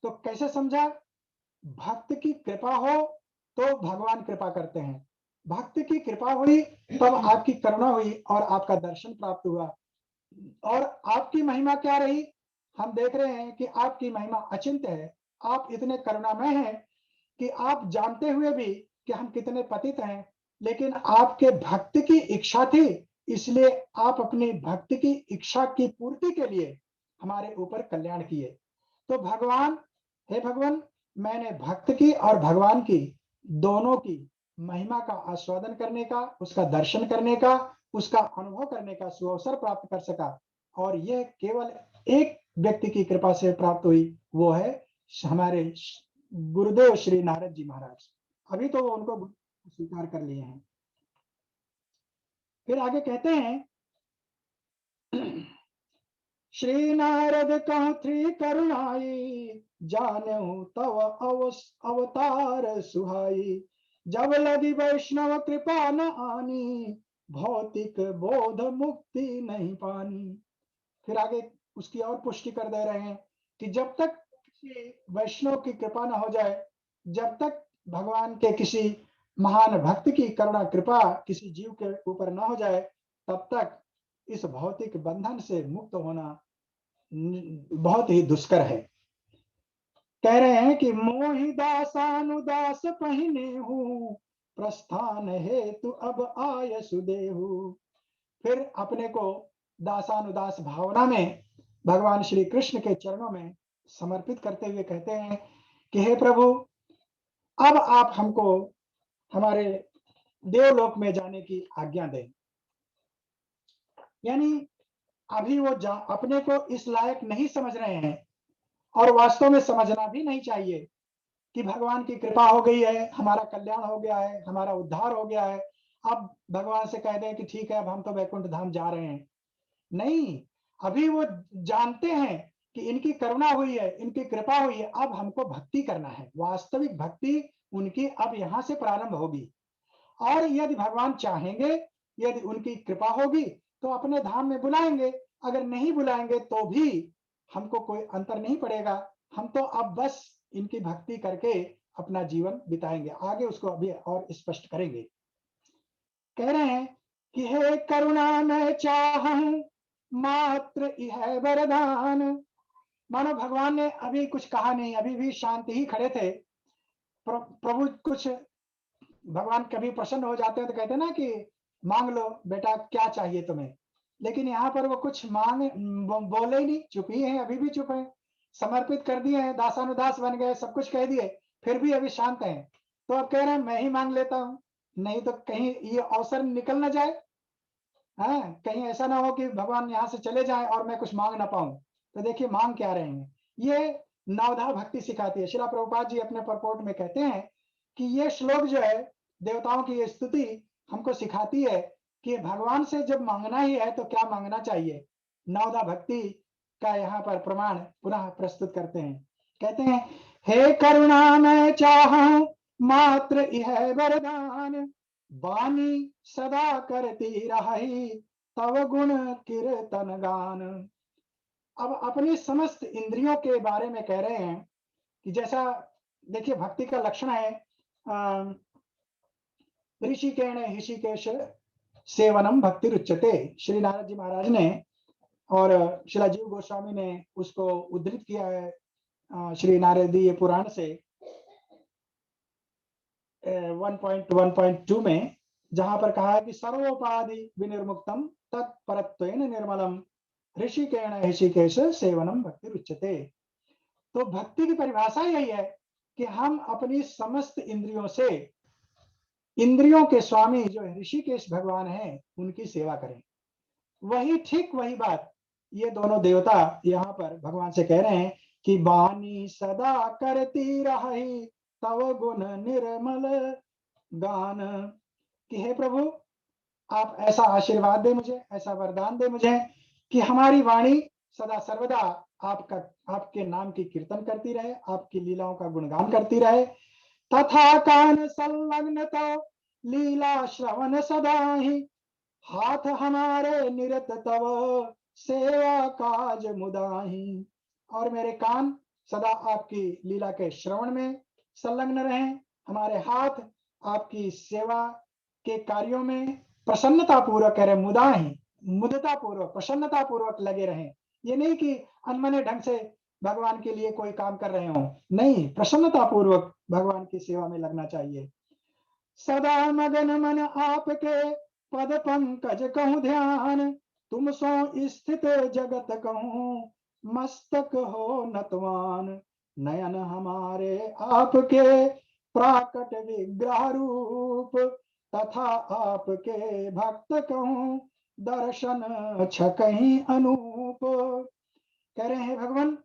तो कैसे समझा? भक्त की कृपा हो तो भगवान कृपा करते हैं, भक्त की कृपा हुई तब आपकी करुणा हुई और आपका दर्शन प्राप्त हुआ। और आपकी महिमा क्या रही? हम देख रहे हैं कि आपकी महिमा अचिंत्य है। आप इतने करुणामय हैं कि आप जानते हुए भी कि हम कितने पतित हैं, लेकिन आपके भक्त की इच्छा थी, इसलिए आप अपनी भक्त की इच्छा की पूर्ति के लिए हमारे ऊपर कल्याण किए। तो भगवान, हे भगवान, मैंने भक्त की और भगवान की दोनों की महिमा का आस्वादन करने का, उसका दर्शन करने का, उसका अनुभव करने का सुअवसर प्राप्त कर सका। और यह केवल एक व्यक्ति की कृपा से प्राप्त हुई, वो है हमारे गुरुदेव श्री नारद जी महाराज। अभी तो वो उनको स्वीकार कर लिए हैं। फिर आगे कहते हैं श्री नारद कहथी करुणाई, जानहु तव अवतार सुहाई, जब लगी वैष्णव कृपा न आनी, भौतिक बोध मुक्ति नहीं पानी। फिर आगे उसकी और पुष्टि कर दे रहे हैं कि जब तक किसी वैष्णव की कृपा न हो जाए, जब तक भगवान के किसी महान भक्त की करुणा कृपा किसी जीव के ऊपर न हो जाए, तब तक इस भौतिक बंधन से मुक्त होना बहुत ही दुष्कर है। कह रहे हैं कि मोहि दासानुदास पहिने हूँ, प्रस्थान हेतु अब आय सुदेहु। फिर अपने को दासानुदास भावना में भगवान श्री कृष्ण के चरणों में समर्पित करते हुए कहते हैं कि हे प्रभु, अब आप हमको हमारे देवलोक में जाने की आज्ञा दें। यानी अभी वो अपने को इस लायक नहीं समझ रहे हैं और वास्तव में समझना भी नहीं चाहिए कि भगवान की कृपा हो गई है, हमारा कल्याण हो गया है, हमारा उद्धार हो गया है, अब भगवान से कह दें कि ठीक है अब हम तो वैकुंठ धाम जा रहे हैं। नहीं, अभी वो जानते हैं कि इनकी करुणा हुई है, इनकी कृपा हुई है, अब हमको भक्ति करना है। वास्तविक भक्ति उनकी अब यहाँ से प्रारंभ होगी। और यदि भगवान चाहेंगे, यदि उनकी कृपा होगी तो अपने धाम में बुलाएंगे, अगर नहीं बुलाएंगे तो भी हमको कोई अंतर नहीं पड़ेगा। हम तो अब बस इनकी भक्ति करके अपना जीवन बिताएंगे। आगे उसको अभी और स्पष्ट करेंगे। कह रहे हैं कि हे करुणा मैं चाहूं मात्र यह वरदान। मानो भगवान ने अभी कुछ कहा नहीं, अभी भी शांति ही खड़े थे। प्रभु कुछ, भगवान कभी प्रसन्न हो जाते हैं तो कहते हैं ना कि मांग लो बेटा क्या चाहिए तुम्हें, लेकिन यहाँ पर वो कुछ बोले ही नहीं, चुप ही है, अभी भी चुप है, समर्पित कर दिए हैं, दासानुदास बन गए, सब कुछ कह दिए, फिर भी अभी शांत हैं। तो अब कह रहे हैं मैं ही मांग लेता हूँ, नहीं तो कहीं ये अवसर निकल ना जाए, हाँ, कहीं ऐसा ना हो कि भगवान यहाँ से चले जाए और मैं कुछ मांग ना पाऊं। तो देखिए मांग क्या रहे हैं, ये नवधा भक्ति सिखाती है। श्रील प्रभुपाद जी अपने परपोर्ट में कहते हैं कि ये श्लोक जो है देवताओं की ये स्तुति हमको सिखाती है कि भगवान से जब मांगना ही है तो क्या मांगना चाहिए। नवधा भक्ति का यहाँ पर प्रमाण पुनः प्रस्तुत करते हैं। कहते हैं हे करुणा मैं चाहूं मात्र यह वरदान, वाणी सदा करती रही तव गुण कीर्तन गान। अब अपनी समस्त इंद्रियों के बारे में कह रहे हैं कि जैसा देखिए भक्ति का लक्षण है ऋषिकेण ऋषिकेश सेवनम भक्ति रुच्यते। श्री नारद जी महाराज ने और श्रीला जीव गोस्वामी ने उसको उद्धृत किया है श्री नारदीय पुराण से 1.1.2 में जहां पर कहा है कि सर्वोपाधि विनिर्मुक्तम तत्परत्वेन निर्मलम ऋषिकेण ऋषिकेश सेवनम भक्ति उच्यते। तो भक्ति की परिभाषा यही है कि हम अपनी समस्त इंद्रियों से, इंद्रियों के स्वामी जो ऋषिकेश भगवान हैं उनकी सेवा करें। वही ठीक वही बात ये दोनों देवता यहाँ पर भगवान से कह रहे हैं कि वाणी सदा करती रही तव गुण निर्मल गान, कि हे प्रभु आप ऐसा आशीर्वाद दे मुझे, ऐसा वरदान दे मुझे कि हमारी वाणी सदा सर्वदा आपका, आपके नाम की कीर्तन करती रहे, आपकी लीलाओं का गुणगान करती रहे। तथा कान संलग्न तो लीला श्रवण सदा ही, हाथ हमारे निरत तव सेवा काज मुदाही। और मेरे कान सदा आपकी लीला के श्रवण में संलग्न रहें, हमारे हाथ आपकी सेवा के कार्यों में प्रसन्नता पूर्वक कह रहे, मुदाही मुदता पूर्वक प्रसन्नता पूर्वक लगे रहें। ये नहीं कि अनमने ढंग से भगवान के लिए कोई काम कर रहे हो, नहीं, प्रसन्नता पूर्वक भगवान की सेवा में लगना चाहिए। सदा मगन मन आपके पद पंकज कहूं ध्यान, तुम सो स्थित जगत कहूं मस्तक हो नतवान। नयन हमारे आपके प्राकट विग्रह रूप, तथा आपके भक्त कहूं दर्शन छकहीं अनूप। कह रहे हैं भगवान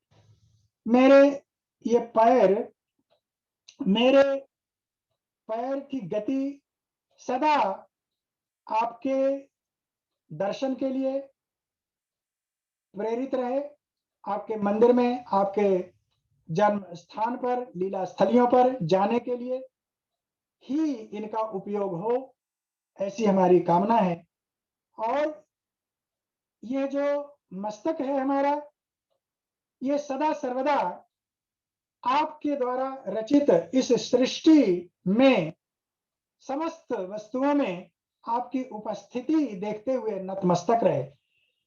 मेरे ये पैर, मेरे पैर की गति सदा आपके दर्शन के लिए प्रेरित रहे, आपके मंदिर में, आपके जन्म स्थान पर, लीला स्थलियों पर जाने के लिए ही इनका उपयोग हो, ऐसी हमारी कामना है। और ये जो मस्तक है हमारा, ये सदा सर्वदा आपके द्वारा रचित इस सृष्टि में समस्त वस्तुओं में आपकी उपस्थिति देखते हुए नतमस्तक रहे,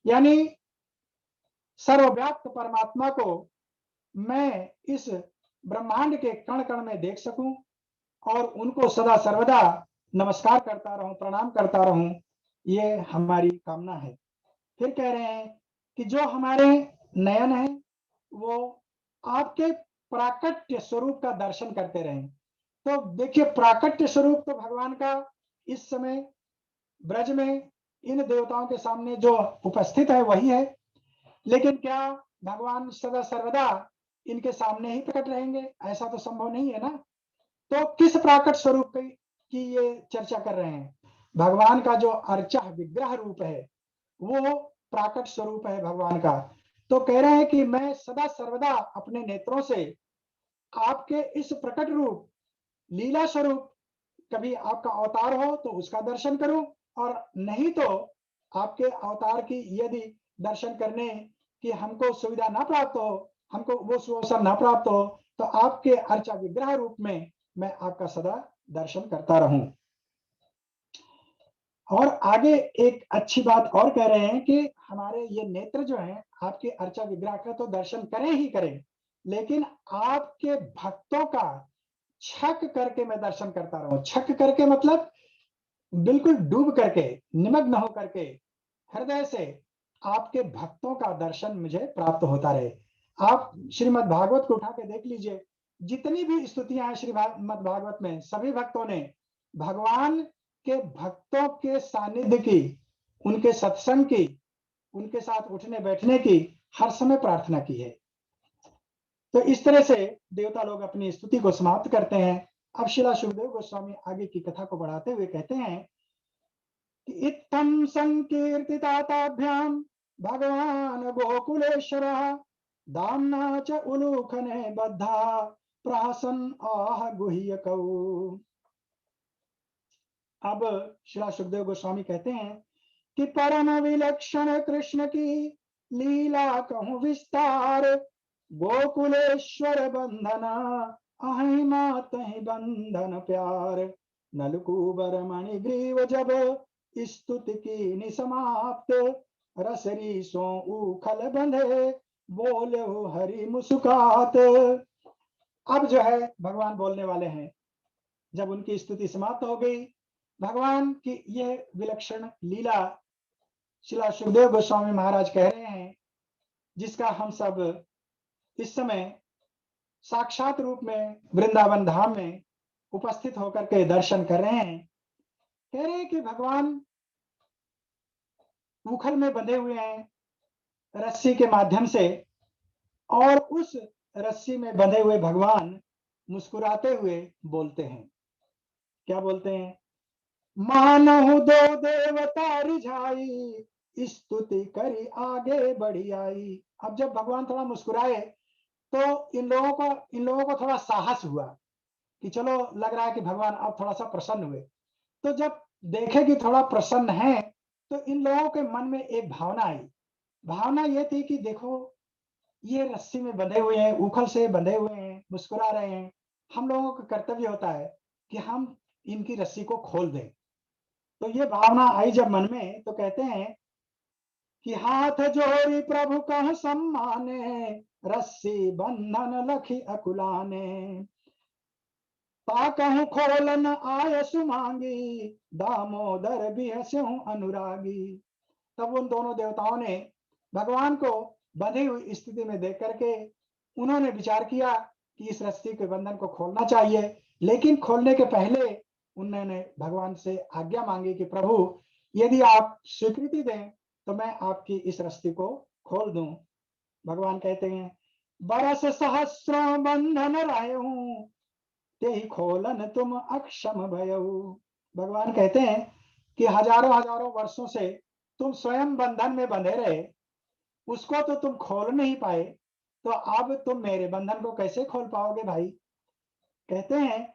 यानी सर्वव्याप्त परमात्मा को मैं इस ब्रह्मांड के कण कण में देख सकूं और उनको सदा सर्वदा नमस्कार करता रहूं, प्रणाम करता रहूं, ये हमारी कामना है। फिर कह रहे हैं कि जो हमारे नयन है वो आपके प्राकट्य स्वरूप का दर्शन करते रहें। तो देखिए प्राकट्य स्वरूप तो भगवान का इस समय ब्रज में इन देवताओं के सामने जो उपस्थित है वही है, लेकिन क्या भगवान सदा सर्वदा इनके सामने ही प्रकट रहेंगे? ऐसा तो संभव नहीं है ना। तो किस प्राकट स्वरूप की ये चर्चा कर रहे हैं? भगवान का जो अर्चा विग्रह रूप है वो प्राकट स्वरूप है भगवान का। तो कह रहे हैं कि मैं सदा सर्वदा अपने नेत्रों से आपके इस प्रकट रूप, लीला स्वरूप, कभी आपका अवतार हो तो उसका दर्शन करूं, और नहीं तो आपके अवतार की यदि दर्शन करने की हमको सुविधा ना प्राप्त हो, हमको वो सुअवसर ना प्राप्त हो, तो आपके अर्चा विग्रह रूप में मैं आपका सदा दर्शन करता रहूं। और आगे एक अच्छी बात और कह रहे हैं कि हमारे ये नेत्र जो हैं आपके अर्चा विग्रह का तो दर्शन करें ही करें, लेकिन आपके भक्तों का छक करके मैं दर्शन करता रहूं। छक करके मतलब बिल्कुल डूब करके, निमग्न होकर के हृदय से आपके भक्तों का दर्शन मुझे प्राप्त होता रहे। आप श्रीमद् भागवत को उठा के देख लीजिए, जितनी भी स्तुतियां हैं श्रीमद् भागवत में, सभी भक्तों ने भगवान के भक्तों के सानिध्य की, उनके सत्संग की, उनके साथ उठने बैठने की हर समय प्रार्थना की है। तो इस तरह से देवता लोग अपनी स्तुति को समाप्त करते हैं। अब शिला सुखदेव गोस्वामी आगे की कथा को बढ़ाते हुए कहते हैं कि इत्थं संकीर्तिताभ्याम भगवान गोकुलेश्वरः दाम्ना च उलूखने बद्धा प्रहसन आह गुह्यकौ। अब शिला सुखदेव गोस्वामी कहते हैं कि परम विलक्षण कृष्ण की लीला कहूं विस्तार, गोकुलेश्वर बंधना अहि मात ही बंधन प्यार, नलकूबर मणिग्रीव जब स्तुति की निसमाप्त, रसरी सो उखल बंधे बोले हरि मुस्कात। अब जो है भगवान बोलने वाले हैं। जब उनकी स्तुति समाप्त हो गई भगवान की यह विलक्षण लीला श्रील सुखदेव गोस्वामी महाराज कह रहे हैं, जिसका हम सब इस समय साक्षात रूप में वृंदावन धाम में उपस्थित होकर के दर्शन कर रहे हैं। कह रहे हैं कि भगवान उखल में बंधे हुए हैं रस्सी के माध्यम से, और उस रस्सी में बंधे हुए भगवान मुस्कुराते हुए बोलते हैं। क्या बोलते हैं? मानहु दो देवता रिझाई, स्तुति करी आगे बढ़ी आई। अब जब भगवान थोड़ा मुस्कुराए तो इन लोगों को थोड़ा साहस हुआ कि चलो, लग रहा है कि भगवान अब थोड़ा सा प्रसन्न हुए। तो जब देखे कि थोड़ा प्रसन्न है, तो इन लोगों के मन में एक भावना आई। भावना ये थी कि देखो, ये रस्सी में बंधे हुए हैं, उखल से बंधे हुए हैं, मुस्कुरा रहे हैं। हम लोगों का कर्तव्य होता है कि हम इनकी रस्सी को खोल दें। तो ये भावना आई जब मन में, तो कहते हैं कि हाथ जोड़ी प्रभु कह सम्माने, रस्सी बंधन लखी अकुलाने। कहूं खोलन आय सुमांगी, दामोदर भी हस्यु अनुरागी। तब उन दोनों देवताओं ने भगवान को बंधी हुई स्थिति में देख करके उन्होंने विचार किया कि इस रस्सी के बंधन को खोलना चाहिए। लेकिन खोलने के पहले उन्होंने भगवान से आज्ञा मांगी कि प्रभु, यदि आप स्वीकृति दें तो मैं आपकी इस रस्सी को खोल दूं। भगवान कहते हैं, बरस सहस्रों बंधन रहे हूं, ते ही खोलन तुम अक्षम भयऊ। भगवान कहते हैं कि हजारों हजारों वर्षों से तुम स्वयं बंधन में बंधे रहे, उसको तो तुम खोल नहीं पाए, तो अब तुम मेरे बंधन को कैसे खोल पाओगे भाई? कहते हैं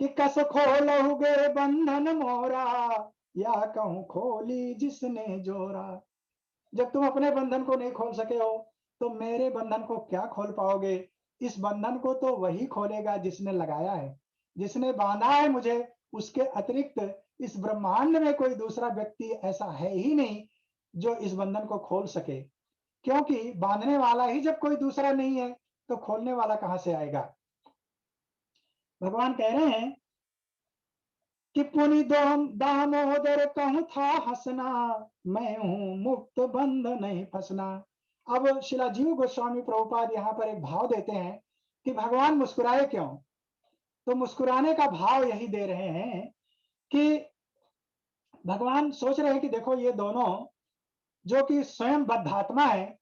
कि कस खोलोगे बंधन मोरा, या कहूं खोली जिसने जोरा। जब तुम अपने बंधन को नहीं खोल सके हो, तो मेरे बंधन को क्या खोल पाओगे? इस बंधन को तो वही खोलेगा जिसने लगाया है, जिसने बांधा है मुझे। उसके अतिरिक्त इस ब्रह्मांड में कोई दूसरा व्यक्ति ऐसा है ही नहीं जो इस बंधन को खोल सके, क्योंकि बांधने वाला ही जब कोई दूसरा नहीं है तो खोलने वाला कहां से आएगा? भगवान कह रहे हैं कि पुनि दामोदर कहूं था हंसना, मैं हूं मुक्त बंध नहीं फंसना। अब शिला जीव गोस्वामी प्रभुपाद यहाँ पर एक भाव देते हैं कि भगवान मुस्कुराए क्यों? तो मुस्कुराने का भाव यही दे रहे हैं कि भगवान सोच रहे हैं कि देखो, ये दोनों जो कि स्वयं बद्धात्मा है,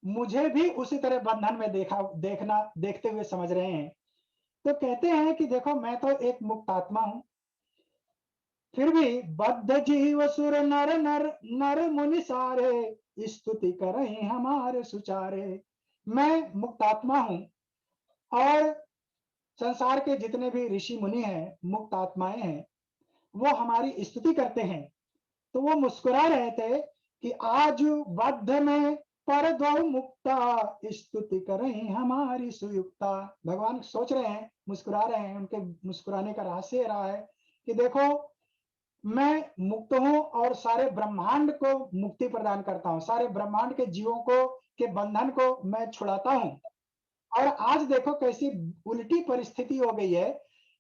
मुझे भी उसी तरह बंधन में देखते हुए समझ रहे हैं। तो कहते हैं कि देखो, मैं तो एक मुक्त आत्मा हूं, फिर भी बद्ध जीव सुर नर नर नर मुनि सारे, स्तुति करें हमारे सुचारे। मैं मुक्त आत्मा हूं, और संसार के जितने भी ऋषि मुनि हैं, मुक्त आत्माएं हैं, वो हमारी स्तुति करते हैं। तो वो मुस्कुरा रहे थे कि आज बद्ध में पर दो मुक्ता, स्तुति करें हमारी सुयुक्ता। भगवान सोच रहे हैं, मुस्कुरा रहे हैं। उनके मुस्कुराने का रहस्य रहा है कि देखो, मैं मुक्त हूं और सारे ब्रह्मांड को मुक्ति प्रदान करता हूं, सारे ब्रह्मांड के जीवों को के बंधन को मैं छुड़ाता हूं। और आज देखो कैसी उल्टी परिस्थिति हो गई है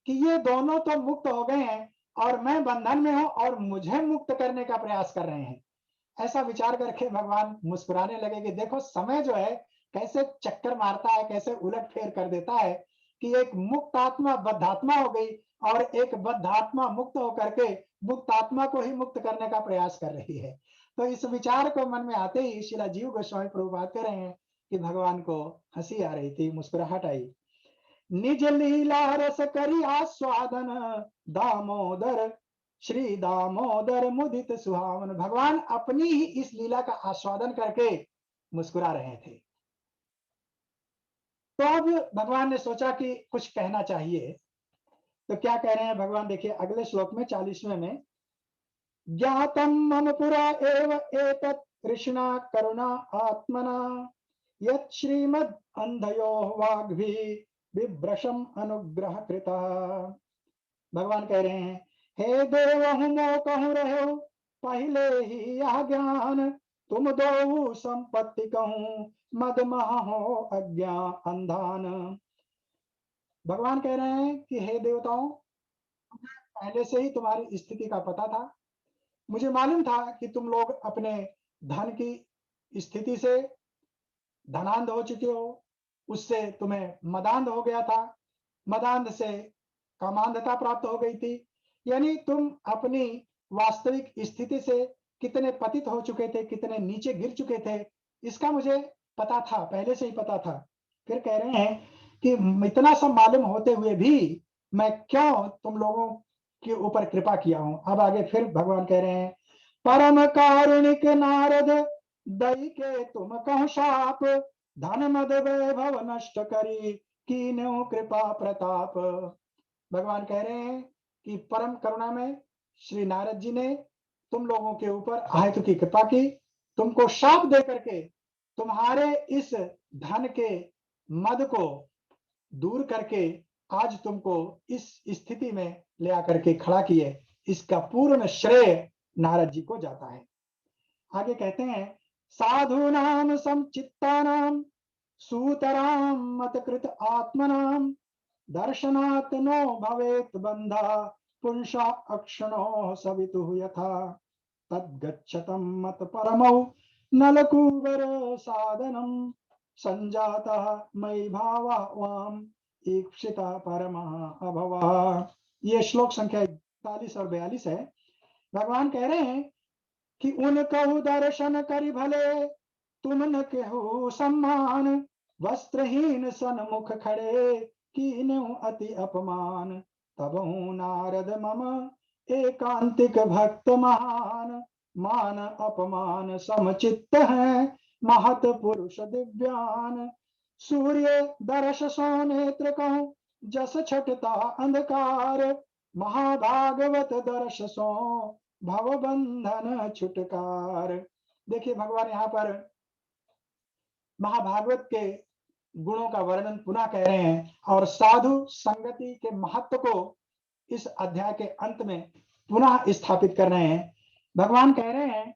कि ये दोनों तो मुक्त हो गए हैं और मैं बंधन में हूं और मुझे मुक्त करने का प्रयास कर रहे हैं। ऐसा विचार करके भगवान मुस्कुराने लगे कि देखो, समय जो है कैसे चक्कर मारता है, कैसे उलट फेर कर देता है कि एक मुक्त आत्मा बद्धात्मा हो गई और एक बद्धात्मा मुक्त होकर के मुक्त आत्मा को ही मुक्त करने का प्रयास कर रही है। तो इस विचार को मन में आते ही शिला जीव गोस्वामी प्रभुपाद कह रहे हैं कि भगवान को हंसी आ रही थी, मुस्कुराहट आई। निज लीला रस करी आस्वादन, दामोदर श्री दामोदर मुदित सुहावन। भगवान अपनी ही इस लीला का आस्वादन करके मुस्कुरा रहे थे। तो अब भगवान ने सोचा कि कुछ कहना चाहिए। तो क्या कह रहे हैं भगवान? देखिए अगले श्लोक में 40वें में, ज्ञातम मम पुरा एव एतत् कृष्णा करुणा आत्मना, यत् श्रीमद् अंधयो वाग्भी विभ्रशम अनुग्रह कृता। भगवान कह रहे हैं, हे देव हुमो कहूँ रहे हो पहले ही यह ज्ञान, तुम दो संपत्ति कहूँ मद महा हो अज्ञा अंधान। भगवान कह रहे हैं कि हे देवताओं, पहले से ही तुम्हारी स्थिति का पता था। मुझे मालूम था कि तुम लोग अपने धन की स्थिति से धनांध हो चुके हो, उससे तुम्हें मदांध हो गया था, मदांध से कामांधता प्राप्त हो गई थी। यानी तुम अपनी वास्तविक स्थिति से कितने पतित हो चुके थे, कितने नीचे गिर चुके थे, इसका मुझे पता था, पहले से ही पता था। फिर कह रहे हैं कि इतना सब मालूम होते हुए भी मैं क्यों तुम लोगों के ऊपर कृपा किया हूं। अब आगे फिर भगवान कह रहे हैं, परम कारुणिक नारद दई के तुम कहो शाप, धन मद वैभव नष्ट करी कीन्यो कृपा प्रताप। भगवान कह रहे हैं कि परम करुणा में श्री नारद जी ने तुम लोगों के ऊपर अहेतु की कृपा की, तुमको शाप दे करके तुम्हारे इस धन के मद को दूर करके आज तुमको इस स्थिति में ले आकर के खड़ा किए। इसका पूर्ण श्रेय नारद जी को जाता है। आगे कहते हैं, साधु नाम समचित्ता नाम सूतराम मतकृत आत्मनाम दर्शनात् नो भवेत बंधा पुंसा अक्षणो सवितु यथा तद्गच्छतं मत परमौ नलकूबर साधनम संजातः मयि भावा वाम ईप्सिता परमः अभवः। ये श्लोक संख्या 41 और 42 है। भगवान कह रहे हैं कि उन कहु दर्शन करि भले तुम न कहु सम्मान, वस्त्रहीन सन्मुख खड़े कीन्हु अति अपमान, तबहु नारद मम एकांतिक भक्त महान, मान अपमान समचित्त है महत पुरुष दिव्यान, सूर्य दर्श सो नेत्र कहूं जस छटता अंधकार, महाभागवत दर्श सो भव बंधन छुटकार। देखिए भगवान यहाँ पर महाभागवत के गुणों का वर्णन पुनः कह रहे हैं और साधु संगति के महत्व को इस अध्याय के अंत में पुनः स्थापित कर रहे हैं। भगवान कह रहे हैं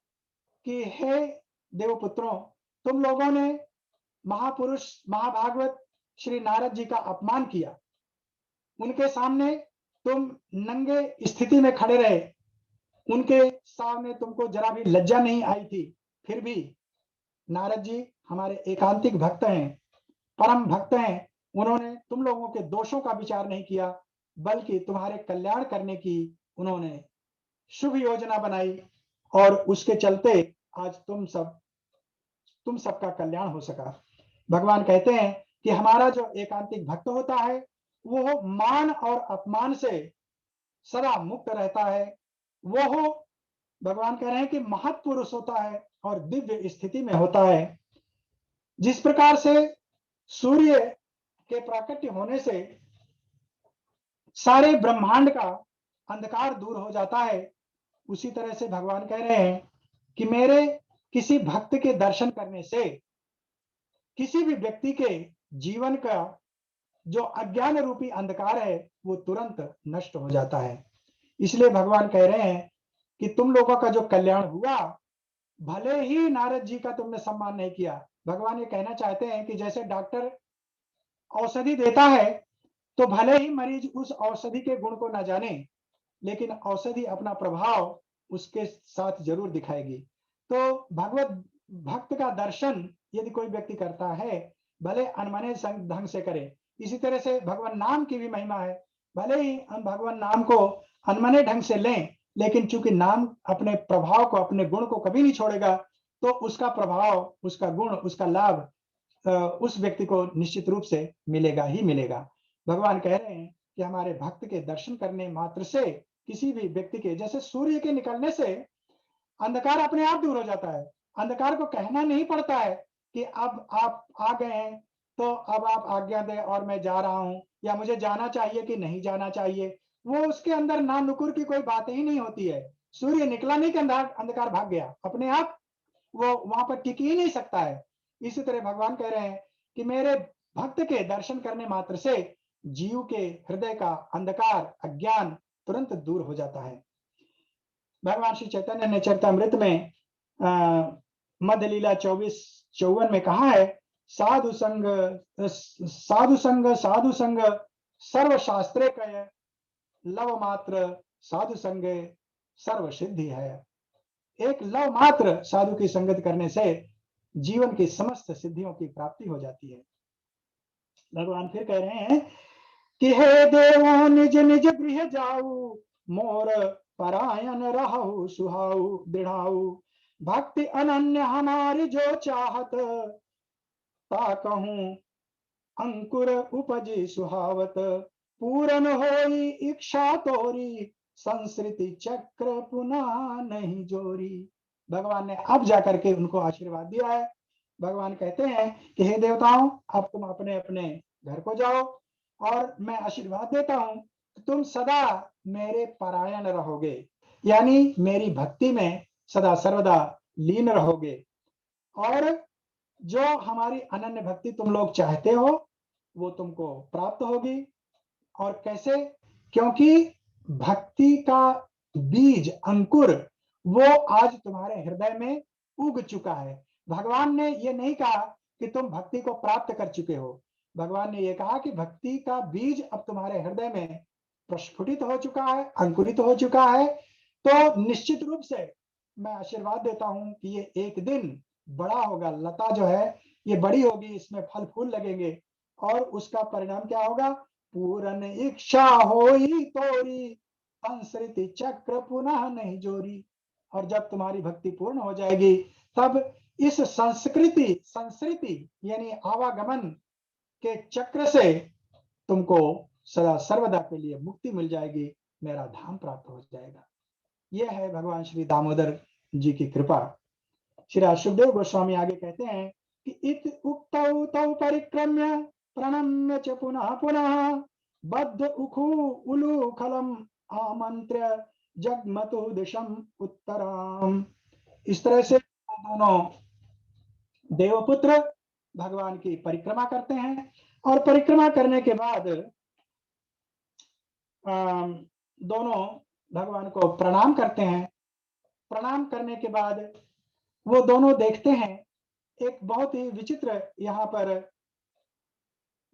कि हे देवपुत्रों, तुम लोगों ने महापुरुष महाभागवत श्री नारद जी का अपमान किया, उनके सामने तुम नंगे स्थिति में खड़े रहे, उनके सामने तुमको जरा भी लज्जा नहीं आई थी। फिर भी नारद जी हमारे एकांतिक भक्त हैं, परम भक्त हैं, उन्होंने तुम लोगों के दोषों का विचार नहीं किया, बल्कि तुम्हारे कल्याण करने की उन्होंने शुभ योजना बनाई और उसके चलते आज तुम सबका कल्याण हो सका। भगवान कहते हैं कि हमारा जो एकांतिक भक्त होता है वो मान और अपमान से सदा मुक्त रहता है। वो भगवान कह रहे हैं कि महत् पुरुष होता है और दिव्य स्थिति में होता है। जिस प्रकार से सूर्य के प्राकट्य होने से सारे ब्रह्मांड का अंधकार दूर हो जाता है, उसी तरह से भगवान कह रहे हैं कि मेरे किसी भक्त के दर्शन करने से किसी भी व्यक्ति के जीवन का जो अज्ञान रूपी अंधकार है वो तुरंत नष्ट हो जाता है। इसलिए भगवान कह रहे हैं कि तुम लोगों का जो कल्याण हुआ, भले ही नारद जी का तुमने सम्मान नहीं किया। भगवान ये कहना चाहते हैं कि जैसे डॉक्टर औषधि देता है तो भले ही मरीज उस औषधि के गुण को ना जाने, लेकिन औषधि अपना प्रभाव उसके साथ जरूर दिखाएगी। तो भगवत भक्त का दर्शन यदि कोई व्यक्ति करता है, भले अनमने ढंग से करे। इसी तरह से भगवान नाम की भी महिमा है। भले ही हम भगवान नाम को अनमने ढंग से लें, लेकिन चूंकि नाम अपने प्रभाव को, अपने गुण को कभी नहीं छोड़ेगा, तो उसका प्रभाव, उसका गुण, उसका लाभ उस व्यक्ति को निश्चित रूप से मिलेगा ही मिलेगा। भगवान कह रहे हैं कि हमारे भक्त के दर्शन करने मात्र से किसी भी व्यक्ति के, जैसे सूर्य के निकलने से अंधकार अपने आप दूर हो जाता है। अंधकार को कहना नहीं पड़ता है कि अब आप आ गए हैं तो अब आप आज्ञा दें और मैं जा रहा हूं, या मुझे जाना चाहिए कि नहीं जाना चाहिए। वो उसके अंदर ना नुकुर की कोई बात ही नहीं होती है। सूर्य निकला नहीं कि अंधकार भाग गया, अपने आप वो वहां पर टिक ही नहीं सकता है। इसी तरह भगवान कह रहे हैं कि मेरे भक्त के दर्शन करने मात्र से जीव के हृदय का अंधकार, अज्ञान तुरंत दूर हो जाता है। भगवान श्री चैतन्य ने चरितमृत में मध्य लीला 24-54 में कहा है, साधु संग साधु संग साधु संग सर्व शास्त्रे कय लव मात्र साधु संगे सर्व सिद्धि है। एक लव मात्र साधु की संगत करने से जीवन की समस्त सिद्धियों की प्राप्ति हो जाती है। भगवान फिर कह रहे हैं कि हे देवो निज निज गृह जाऊ, मोर परायण रहु सुहाऊ दृढ़ाऊ, भक्ति अनन्य हमारी जो चाहत, ता कहूं अंकुर उपजी सुहावत, पूरन होई इच्छा तोरी, संस्कृति चक्र पुनः नहीं जोरी। भगवान ने अब जाकर के उनको आशीर्वाद दिया है। भगवान कहते हैं कि हे देवताओं, अब तुम अपने अपने घर को जाओ और मैं आशीर्वाद देता हूं कि तुम सदा मेरे परायण रहोगे, यानी मेरी भक्ति में सदा सर्वदा लीन रहोगे। और जो हमारी अनन्य भक्ति तुम लोग चाहते हो वो तुमको प्राप्त होगी। और कैसे? क्योंकि भक्ति का बीज अंकुर वो आज तुम्हारे हृदय में उग चुका है। भगवान ने ये नहीं कहा कि तुम भक्ति को प्राप्त कर चुके हो, भगवान ने ये कहा कि भक्ति का बीज अब तुम्हारे हृदय में प्रस्फुटित हो चुका है, अंकुरित हो चुका है। तो निश्चित रूप से मैं आशीर्वाद देता हूं कि ये एक दिन बड़ा होगा, लता जो है ये बड़ी होगी, इसमें फल फूल लगेंगे और उसका परिणाम क्या होगा? पूरन इच्छा होई तोरी, संस्कृति चक्र पुनः नहीं जोरी। और जब तुम्हारी भक्ति पूर्ण हो जाएगी तब इस संस्कृति यानी आवागमन के चक्र से तुमको सदा सर्वदा के लिए मुक्ति मिल जाएगी, मेरा धाम प्राप्त हो जाएगा। यह है भगवान श्री दामोदर जी की कृपा। श्री सुखदेव गोस्वामी आगे कहते हैं कि इत उक्तौ तौ परिक्रम्य प्रणम्य च पुनः पुनः, बद्ध उखु उलूखलम आमंत्र्य जगमतु दिशम उत्तराम। इस तरह से दोनों देवपुत्र भगवान की परिक्रमा करते हैं और परिक्रमा करने के बाद दोनों भगवान को प्रणाम करते हैं। प्रणाम करने के बाद वो दोनों देखते हैं, एक बहुत ही विचित्र यहाँ पर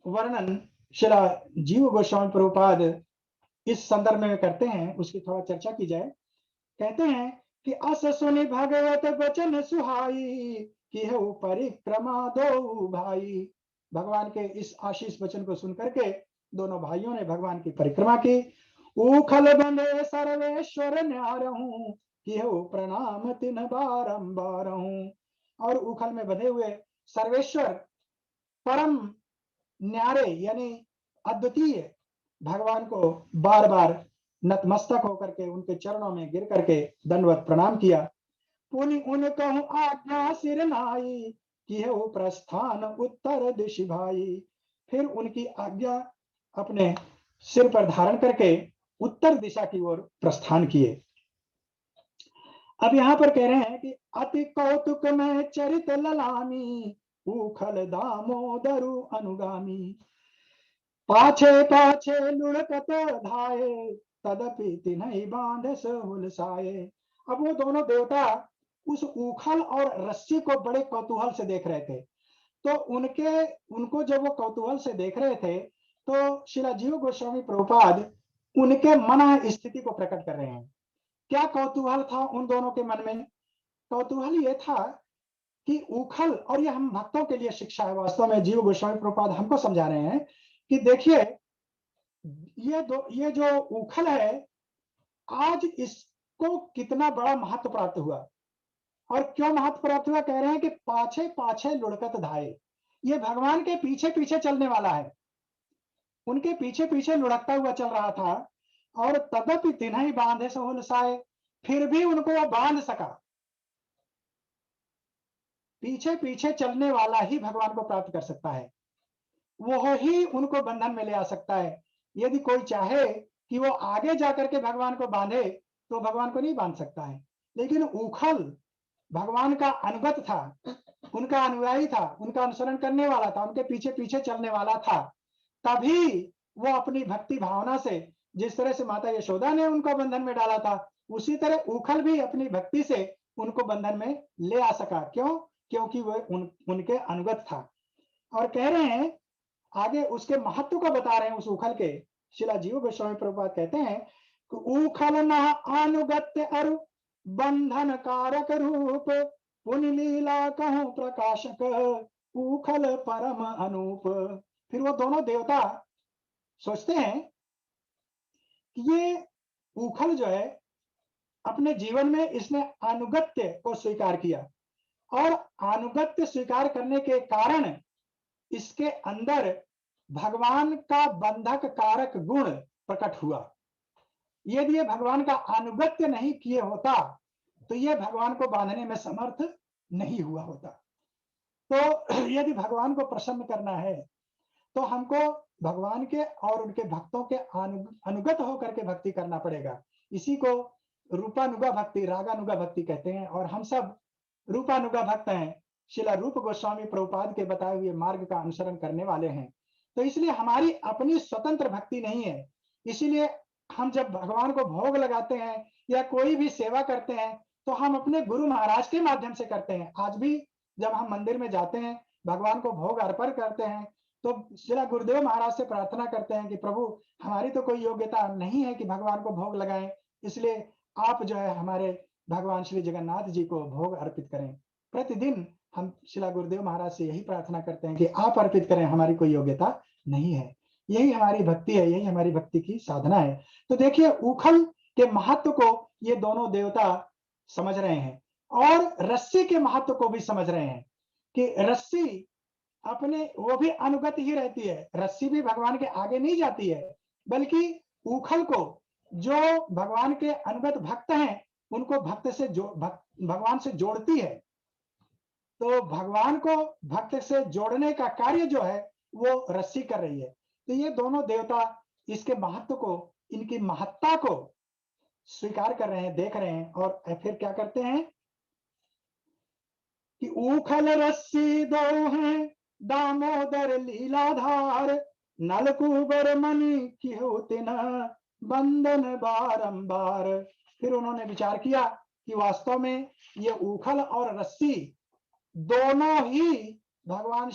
वर्णन श्री जीव गोस्वामी प्रभुपाद इस संदर्भ में करते हैं, उसकी थोड़ा चर्चा की जाए। कहते हैं कि अस सुनि भगवत वचन सुहाई, कि है परिक्रमा दो भाई। भगवान के इस आशीष वचन को सुनकर के दोनों भाइयों ने भगवान की परिक्रमा की। उखल बंधे सर्वेश्वर न्यारहूं, कि है प्रणाम तिन बारंबार हूं। और उखल में बंधे हुए सर्वेश्वर परम न्यारे यानी अद्वितीय भगवान को बार बार नतमस्तक होकर के उनके चरणों में गिर करके दंडवत प्रणाम किया। पुनि उन कहूं आज्ञा सिर नाई, कि है प्रस्थान उत्तर दिशि भाई। फिर उनकी आज्ञा अपने सिर पर धारण करके उत्तर दिशा की ओर प्रस्थान किए। अब यहाँ पर कह रहे हैं कि अति कौतुक में चरित ललामी, उखल दामोदरु अनुगामी। पाछे पाछे लुढ़कत धाये, तदपि तिन्हि बांध हुलसाए। अब वो दोनों देवता उस उखल और रस्सी को बड़े कौतूहल से देख रहे थे। तो उनको जब वो कौतूहल से देख रहे थे तो श्रीला जीव गोस्वामी प्रभुपाद उनके मन स्थिति को प्रकट कर रहे हैं। क्या कौतूहल था उन दोनों के मन में? कौतूहल ये था कि उखल, और ये हम भक्तों के लिए शिक्षा है, वास्तव में जीव गोस्वामी प्रभुपाद हमको समझा रहे हैं कि देखिए ये जो उखल है आज इसको कितना बड़ा महत्व प्राप्त हुआ। और क्यों महत्व प्राप्त हुआ? कह रहे हैं कि पाछे पाछे लुढ़कत धाये, ये भगवान के पीछे पीछे चलने वाला है, उनके पीछे पीछे लुढ़कता हुआ चल रहा था। और तदपि तिन्हि बांधे हुलसाए, फिर भी उनको वो बांध सका। पीछे पीछे चलने वाला ही भगवान को प्राप्त कर सकता है, वो ही उनको बंधन में ले आ सकता है। यदि कोई चाहे कि वो आगे जाकर के भगवान को बांधे तो भगवान को नहीं बांध सकता है। लेकिन उखल भगवान का अनुगत था, उनका अनुयायी था, उनका अनुसरण करने वाला था, उनके पीछे पीछे चलने वाला था। तभी वो अपनी भक्ति भावना से, जिस तरह से माता यशोदा ने उनको बंधन में डाला था, उसी तरह उखल भी अपनी भक्ति से उनको बंधन में ले आ सका। क्यों? क्योंकि वह उनके अनुगत था। और कह रहे हैं आगे उसके महत्व को बता रहे हैं उस उखल के। शिला जीव गोस्वामी प्रभुपाद कहते हैं ऊखल महा अनुगत्य अरु बंधन कारक रूप, पुनि लीला कहूं प्रकाशक, ऊखल परम अनूप। फिर वो दोनों देवता सोचते हैं कि ये ऊखल जो है अपने जीवन में इसने अनुगत्य को स्वीकार किया, और अनुगत्य स्वीकार करने के कारण इसके अंदर भगवान का बंधक कारक गुण प्रकट हुआ। यदि ये भगवान का अनुगत्य नहीं किए होता तो ये भगवान को बांधने में समर्थ नहीं हुआ होता। तो यदि भगवान को प्रसन्न करना है तो हमको भगवान के और उनके भक्तों के अनुगत होकर के भक्ति करना पड़ेगा। इसी को रूपानुगा भक्ति, रागानुगा भक्ति कहते हैं, और हम सब रूपानुगा भक्त हैं, शिला रूप गोस्वामी प्रभुपाद के बताए हुए मार्ग का अनुसरण करने वाले हैं। तो इसलिए हमारी अपनी स्वतंत्र भक्ति नहीं है। इसीलिए हम जब भगवान को भोग लगाते हैं या कोई भी सेवा करते हैं तो हम अपने गुरु महाराज के माध्यम से करते हैं। आज भी जब हम मंदिर में जाते हैं, भगवान को भोग अर्पण करते हैं, तो श्री गुरुदेव महाराज से प्रार्थना करते हैं कि प्रभु, हमारी तो कोई योग्यता नहीं है कि भगवान को भोग लगाएं, इसलिए आप जो है हमारे भगवान श्री जगन्नाथ जी को भोग अर्पित करें। प्रतिदिन हम श्री गुरुदेव महाराज से यही प्रार्थना करते हैं कि आप अर्पित करें, हमारी कोई योग्यता नहीं है। यही हमारी भक्ति है, यही हमारी भक्ति की साधना है। तो देखिए, ऊखल के महत्व को ये दोनों देवता समझ रहे हैं, और रस्सी के महत्व को भी समझ रहे हैं कि रस्सी अपने वो भी अनुगत ही रहती है, रस्सी भी भगवान के आगे नहीं जाती है, बल्कि ऊखल को जो भगवान के अनुगत भक्त हैं उनको भक्त से भगवान से जोड़ती है। तो भगवान को भक्त से जोड़ने का कार्य जो है वो रस्सी कर रही है। तो ये दोनों देवता इसके महत्व को, इनकी महत्ता को स्वीकार कर रहे हैं, देख रहे हैं, और फिर क्या करते हैं कि ऊखल रस्सी दो हैं दामोदर लीलाधार, नलकूबर मणि की होते न बंधन बारंबार। फिर उन्होंने विचार किया कि वास्तव में ये ऊखल और रस्सी दोनों ही भगवान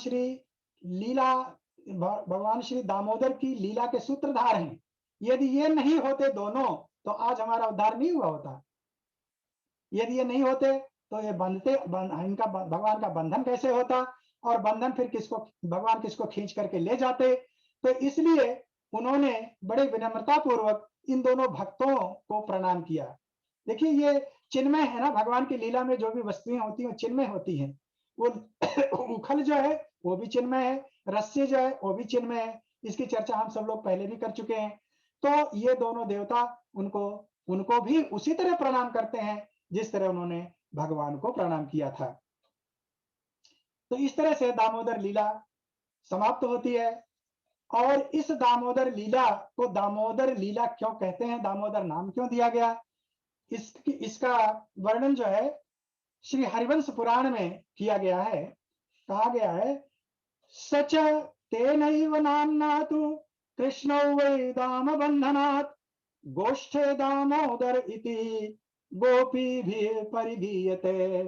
श्री दामोदर की लीला के सूत्रधार हैं। यदि ये नहीं होते दोनों तो आज हमारा उद्धार नहीं हुआ होता। यदि ये नहीं होते तो ये इनका भगवान का बंधन कैसे होता, और बंधन फिर भगवान किसको खींच करके ले जाते। तो इसलिए उन्होंने बड़े विनम्रता पूर्वक इन दोनों भक्तों को प्रणाम किया। देखिए, ये चिन्मय है ना, भगवान की लीला में जो भी वस्तुएं होती हैं चिन्मय होती हैं। वो उखल जो है वो भी चिन्मय है, रस्सी जो है वो भी चिन्मय है। इसकी चर्चा हम सब लोग पहले भी कर चुके हैं। तो ये दोनों देवता उनको भी उसी तरह प्रणाम करते हैं जिस तरह उन्होंने भगवान को प्रणाम किया था। तो इस तरह से दामोदर लीला समाप्त होती है। और इस दामोदर लीला को दामोदर लीला क्यों कहते हैं, दामोदर नाम क्यों दिया गया, इसका वर्णन जो है श्री हरिवंश पुराण में किया गया है। कहा गया है, सच तेनैव नाम्ना तु कृष्णो वै दाम बंधनात्, गोष्ठे दामोदर इति गोपी भी परिधीयते।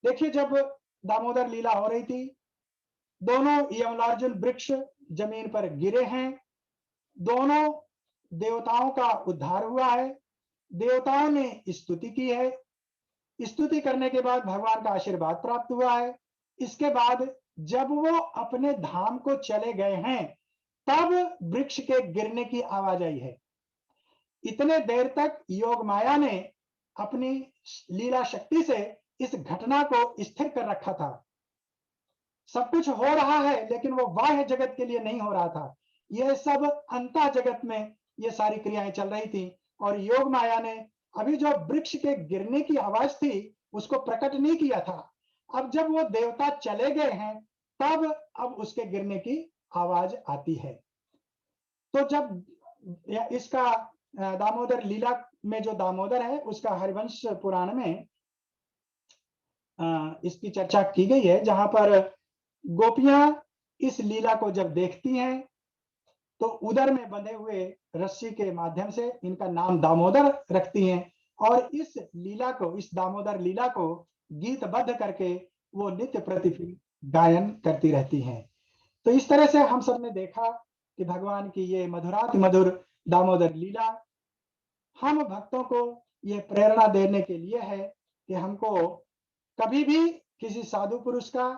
देखिए, जब दामोदर लीला हो रही थी, दोनों यमलार्जुन वृक्ष जमीन पर गिरे हैं, दोनों देवताओं का उद्धार हुआ है, देवताओं ने स्तुति की है, स्तुति करने के बाद भगवान का आशीर्वाद प्राप्त हुआ है। इसके बाद जब वो अपने धाम को चले गए हैं तब वृक्ष के गिरने की आवाज आई है। इतने देर तक योग माया ने अपनी लीला शक्ति से इस घटना को स्थिर कर रखा था। सब कुछ हो रहा है लेकिन वो बाह्य जगत के लिए नहीं हो रहा था, यह सब अंतः जगत में ये सारी क्रियाएं चल रही थी। और योग माया ने अभी जो वृक्ष के गिरने की आवाज थी उसको प्रकट नहीं किया था। अब जब वो देवता चले गए हैं तब अब उसके गिरने की आवाज आती है। तो जब इसका दामोदर लीला में जो दामोदर है उसका हरिवंश पुराण में इसकी चर्चा की गई है, जहां पर गोपियां इस लीला को जब देखती हैं तो उदर में बंधे हुए रस्सी के माध्यम से इनका नाम दामोदर रखती हैं, और इस लीला को, इस दामोदर लीला को गीतबद्ध करके वो नित्य प्रतिदिन गायन करती रहती हैं। तो इस तरह से हम सब ने देखा कि भगवान की ये मधुराति मधुर दामोदर लीला हम भक्तों को ये प्रेरणा देने के लिए है कि हमको कभी भी किसी साधु पुरुष का,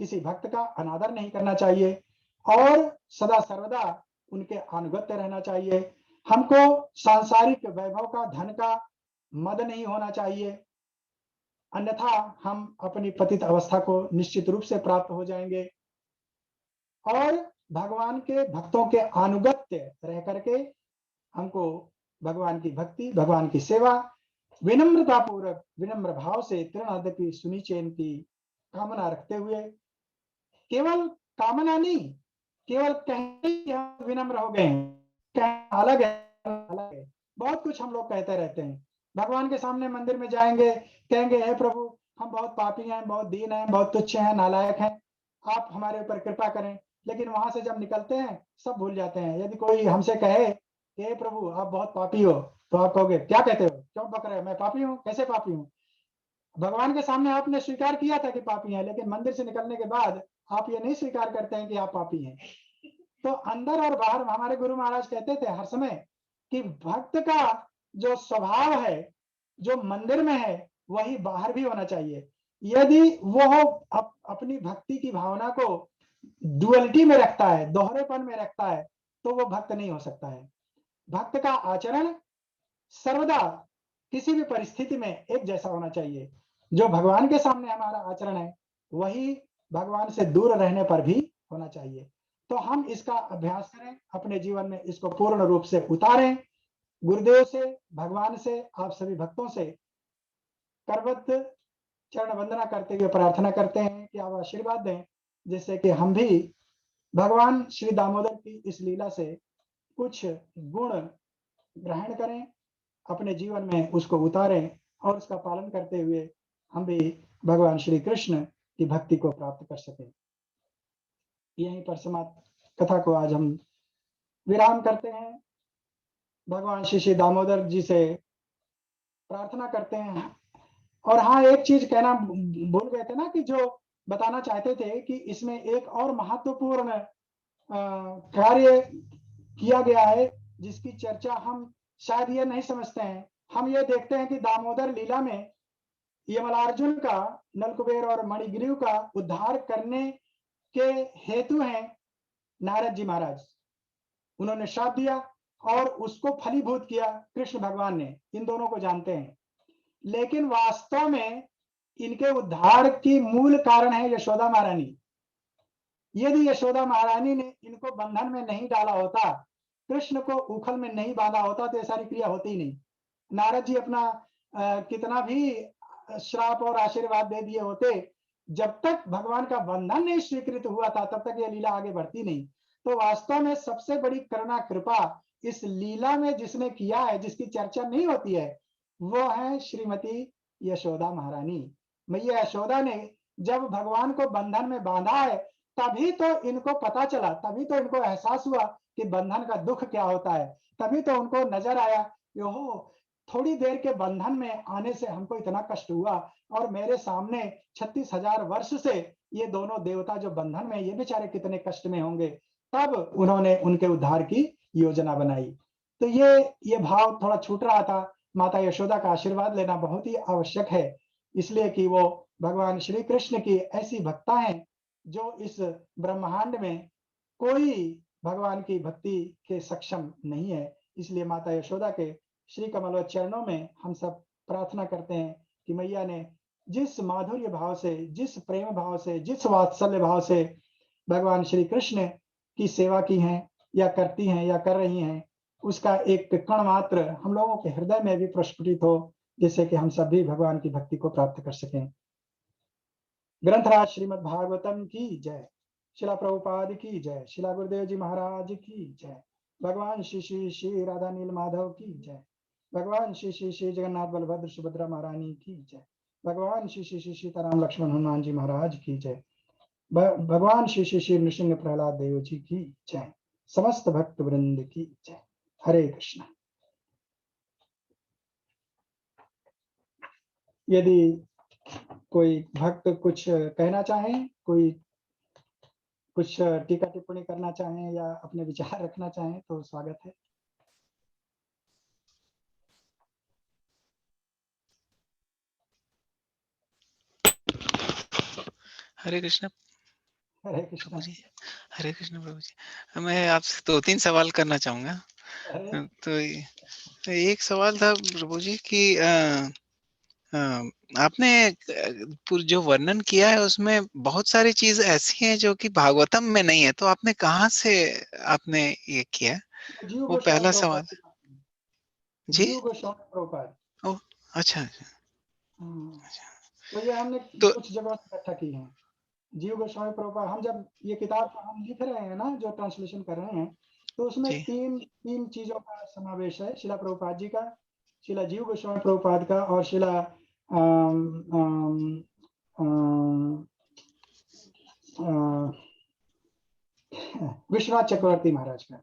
किसी भक्त का अनादर नहीं करना चाहिए और सदा सर्वदा उनके अनुगत्य रहना चाहिए। हमको सांसारिक वैभव का, धन का मद नहीं होना चाहिए, अन्यथा हम अपनी पतित अवस्था को निश्चित रूप से प्राप्त हो जाएंगे। और भगवान के भक्तों के अनुगत्य रह करके हमको भगवान की भक्ति, भगवान की सेवा विनम्रता पूर्वक, विनम्र भाव से तृणादपि सुनिचेन की कामना रखते हुए, केवल कामना नहीं, केवल कहते ही हम विनम्र हो गए हैं, अलग है, अलग है। बहुत कुछ हम लोग कहते रहते हैं, भगवान के सामने मंदिर में जाएंगे, कहेंगे हे प्रभु हम बहुत पापी हैं, बहुत दीन हैं, बहुत तुच्छ हैं, नालायक हैं, आप हमारे ऊपर कृपा करें। लेकिन वहां से जब निकलते हैं सब भूल जाते हैं। यदि कोई हमसे कहे कि हे प्रभु आप बहुत पापी हो, तो आप कहोगे क्या कहते हो, क्यों बक रहे हो, मैं पापी हूँ, कैसे पापी हूँ? भगवान के सामने आपने स्वीकार किया था कि पापी हैं, लेकिन मंदिर से निकलने के बाद आप ये नहीं स्वीकार करते हैं कि आप पापी हैं। तो अंदर और बाहर, हमारे गुरु महाराज कहते थे हर समय कि भक्त का जो स्वभाव है, जो मंदिर में है, वही बाहर भी होना चाहिए। यदि वो अपनी भक्ति की भावना को डुअलिटी में रखता है, दोहरेपन में रखता है, तो वो भक्त नहीं हो सकता है। भक्त का आचरण सर्वदा किसी भी परिस्थिति में एक जैसा होना चाहिए। जो भगवान के सामने हमारा आचरण है, वही भगवान से दूर रहने पर भी होना चाहिए। तो हम इसका अभ्यास करें, अपने जीवन में इसको पूर्ण रूप से उतारें। गुरुदेव से, भगवान से, आप सभी भक्तों से करबद्ध चरण वंदना करते हुए प्रार्थना करते हैं कि आप आशीर्वाद दें, जिससे कि हम भी भगवान श्री दामोदर की इस लीला से कुछ गुण ग्रहण करें, अपने जीवन में उसको उतारें और उसका पालन करते हुए हम भी भगवान श्री कृष्ण की भक्ति को प्राप्त कर सकें। यहीं पर समाप्त कथा को आज हम विराम करते हैं। भगवान श्री श्री दामोदर जी से प्रार्थना करते हैं। और हाँ, एक चीज कहना भूल गए थे ना, कि जो बताना चाहते थे कि इसमें एक और महत्वपूर्ण कार्य किया गया है, जिसकी चर्चा हम शायद ये नहीं समझते हैं। हम ये देखते हैं कि दामोदर लीला में यमलार्जुन का, नलकुबेर और मणिग्रीव का उद्धार करने के हेतु हैं नारद जी महाराज। उन्होंने श्राप दिया और उसको फलीभूत किया कृष्ण भगवान ने, इन दोनों को जानते हैं। लेकिन वास्तव में इनके उद्धार की मूल कारण है यशोदा महारानी। यदि यशोदा महारानी ने इनको बंधन में नहीं डाला होता, कृष्ण को उखल में नहीं बांधा होता, तो ये सारी क्रिया होती ही नहीं। नारद जी अपना कितना भी श्राप और आशीर्वाद दे दिए होते, जब तक भगवान का बंधन नहीं स्वीकृत हुआ था, तब तक ये लीला आगे बढ़ती नहीं। तो वास्तव में सबसे बड़ी करुणा कृपा इस लीला में जिसने किया है, जिसकी चर्चा नहीं होती है, वो है श्रीमती यशोदा महारानी। मैया यशोदा ने जब भगवान को बंधन में बांधा है, तभी तो इनको पता चला, तभी तो इनको एहसास हुआ कि बंधन का दुख क्या होता है। तभी तो उनको नजर आया कि ओहो, थोड़ी देर के बंधन में आने से हमको इतना कष्ट हुआ, और मेरे सामने 36,000 वर्ष से ये दोनों देवता जो बंधन में, ये बेचारे कितने कष्ट में होंगे। तब उन्होंने उनके उद्धार की योजना बनाई। तो ये भाव थोड़ा छूट रहा था। माता यशोदा का आशीर्वाद लेना बहुत ही आवश्यक है, इसलिए कि वो भगवान श्री कृष्ण की ऐसी भक्ता हैं जो इस ब्रह्मांड में कोई भगवान की भक्ति के सक्षम नहीं है। इसलिए माता यशोदा के श्री कमलवत चरणों में हम सब प्रार्थना करते हैं कि मैया ने जिस माधुर्य भाव से, जिस प्रेम भाव से, जिस वात्सल्य भाव से भगवान श्री कृष्ण की सेवा की है, या करती हैं, या कर रही हैं, उसका एक कण मात्र हम लोगों के हृदय में भी प्रस्फुटित हो, जिससे कि हम सभी भगवान की भक्ति को प्राप्त कर सकें। ग्रंथराज श्रीमद् भागवतम की जय। शिला प्रभुपाद की जय। शिला गुरुदेव जी महाराज की जय। भगवान श्री श्री श्री राधा नील माधव की जय। भगवान श्री श्री श्री जगन्नाथ बलभद्र सुभद्रा महारानी की जय। भगवान श्री श्री श्री सीताराम लक्ष्मण हनुमान जी महाराज की जय। भगवान श्री श्री श्री नृसिंह प्रहलाद देव जी की जय। समस्त भक्त वृंद की जय। हरे कृष्ण। यदि कोई भक्त कुछ कहना चाहें, कोई कुछ टीका टिप्पणी करना चाहें या अपने विचार रखना चाहें, तो स्वागत है। हरे कृष्ण हरे प्रभु कृष्णा। जी। हरे कृष्ण प्रभु जी। मैं आपसे 2-3 सवाल करना चाहूँगा। अरे तो एक सवाल था प्रभु जी कि अ, आपने जो वर्णन किया है उसमें बहुत सारी चीज़ ऐसी हैं जो कि भागवतम में नहीं है, तो आपने कहाँ से आपने ये किया है? जीव वो गोस्वामी पहला प्रभुपाद सवाल। की बात है। जी? जीव गोस्वामी प्रभुपाद। ओह! अच्छा, अच्छा। हम्म, तो ये हमने तो कुछ जगहों से इकट्ठा की है। जीव गोस्वामी प्रभुपाद, हम जब ये किताब हम लिख रहे हैं ना, जो ट्रांसलेशन कर रहे हैं, तो उसमें जी, तीन तीन चीजों का समावेश है, शिला प्रभुपाद जी का, शिला जीव गोस्वामी प्रभुपाद का, और शिला अम, अम, अम, अ, विश्वनाथ चक्रवर्ती महाराज का।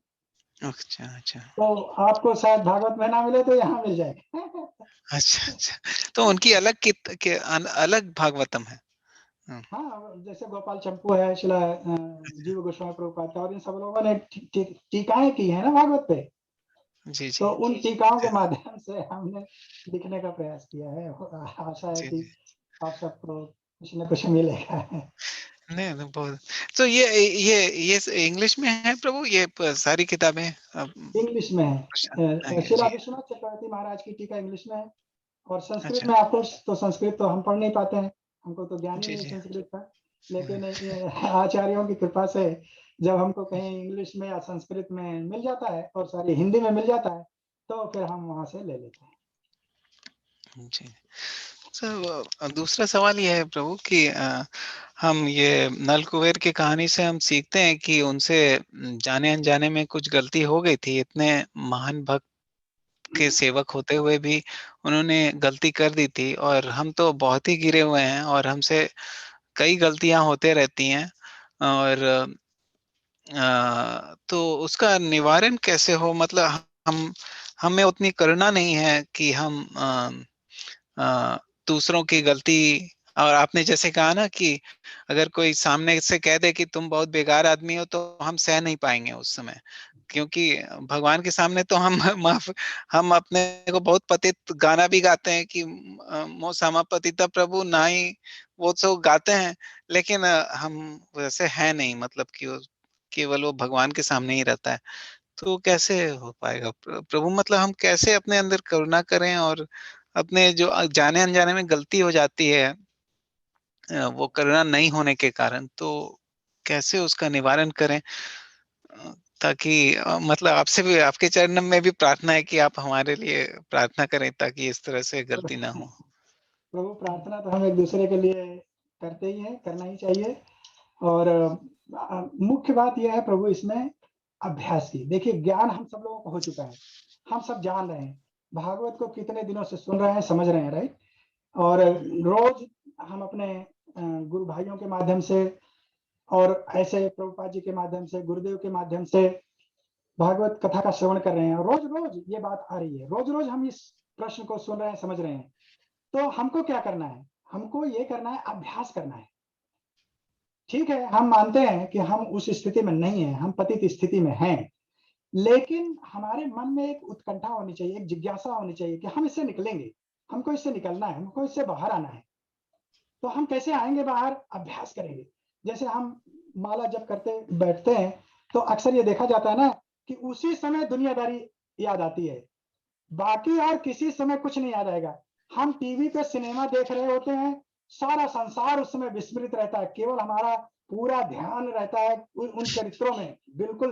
अच्छा, अच्छा। तो आपको शायद भागवत में ना मिले तो यहाँ मिल जाएगा। अच्छा, अच्छा। तो उनकी अलग अलग भागवतम है? हुँ, हाँ, जैसे गोपाल चंपू है, शिला जीव गोस्वामी प्रभुपाद का, और इन सब लोगों ने टीकाएं की है ना भागवत पे। जी, तो जी। उन टीकाओं के माध्यम से हमने लिखने का प्रयास किया है। आशा है जी, कि जी। आप सबको कुछ न कुछ मिलेगा। नहीं, नहीं बहुत। तो ये इंग्लिश में है प्रभु ये सारी किताबें? इंग्लिश में है। शिला जी। विश्वनाथ चक्रवर्ती महाराज की टीका इंग्लिश में है, और संस्कृत अच्छा। में आपको, तो संस्कृत तो हम पढ़ नहीं पाते हैं, हमको तो ज्ञान ही जी, नहीं जी। संस्कृत का। लेकिन ये आचार्यों की कृपा से जब हमको कहीं इंग्लिश में या संस्कृत में मिल जाता है, और सारी हिंदी में मिल जाता है, तो फिर हम वहाँ से ले लेते हैं। जी। दूसरा सवाल ये है प्रभु कि हम ये नल कुबेर की कहानी से हम सीखते हैं कि उनसे जाने अनजाने में कुछ गलती हो गई थी। इतने महान भक्त के सेवक होते हुए भी उन्होंने गलती कर दी थी, और हम तो बहुत ही गिरे हुए हैं और हमसे कई गलतियां होते रहती हैं। और तो उसका निवारण कैसे हो? मतलब हम हमें उतनी करुणा नहीं है कि हम दूसरों की गलती, और आपने जैसे कहा ना कि अगर कोई सामने से कह दे कि तुम बहुत बेकार आदमी हो, तो हम सह नहीं पाएंगे उस समय, क्योंकि भगवान के सामने तो हम माफ हम अपने को बहुत पतित गाना भी गाते हैं कि मो सामा पतिता प्रभु नाही, वो तो गाते हैं। लेकिन हम वैसे हैं नहीं, मतलब कि केवल वो भगवान के सामने ही रहता है। तो कैसे हो पाएगा प्रभु? मतलब हम कैसे अपने अंदर करुणा करें, और अपने जो जाने अनजाने में गलती हो जाती है वो करुणा नहीं होने के कारण, तो कैसे उसका निवारण करें? ताकि मतलब आपसे भी, आपके चरणों में भी प्रार्थना है कि आप हमारे लिए प्रार्थना करें ताकि इस तरह से गलती ना हो। प्रभु, प्रार्थना तो हम एक दूसरे के लिए करते ही हैं, करना ही चाहिए। और मुख्य बात यह है प्रभु इसमें अभ्यास की। देखिए, ज्ञान हम सब लोगों को हो चुका है, हम सब जान रहे हैं, भागवत को कितने दिनों से सुन रहे हैं, समझ रहे हैं, राइट? और रोज हम अपने गुरु भाइयों के माध्यम से, और ऐसे प्रभुपाद जी के माध्यम से, गुरुदेव के माध्यम से भागवत कथा का श्रवण कर रहे हैं, और रोज रोज ये बात आ रही है, रोज रोज हम इस प्रश्न को सुन रहे हैं, समझ रहे हैं। तो हमको क्या करना है? हमको ये करना है, अभ्यास करना है। ठीक है, हम मानते हैं कि हम उस स्थिति में नहीं है, हम पतित स्थिति में हैं, लेकिन हमारे मन में एक उत्कंठा होनी चाहिए, एक जिज्ञासा होनी चाहिए कि हम इससे निकलेंगे, हमको इससे निकलना है, हमको इससे बाहर आना है। तो हम कैसे आएंगे बाहर? अभ्यास करेंगे। जैसे हम माला जप करते बैठते हैं, तो अक्सर ये देखा जाता है ना कि उसी समय दुनियादारी याद आती है, बाकी और किसी समय कुछ नहीं याद आएगा। हम टीवी पे सिनेमा देख रहे होते हैं, सारा संसार उस समय विस्मृत रहता है, केवल हमारा पूरा ध्यान रहता है उन चरित्रों में, बिल्कुल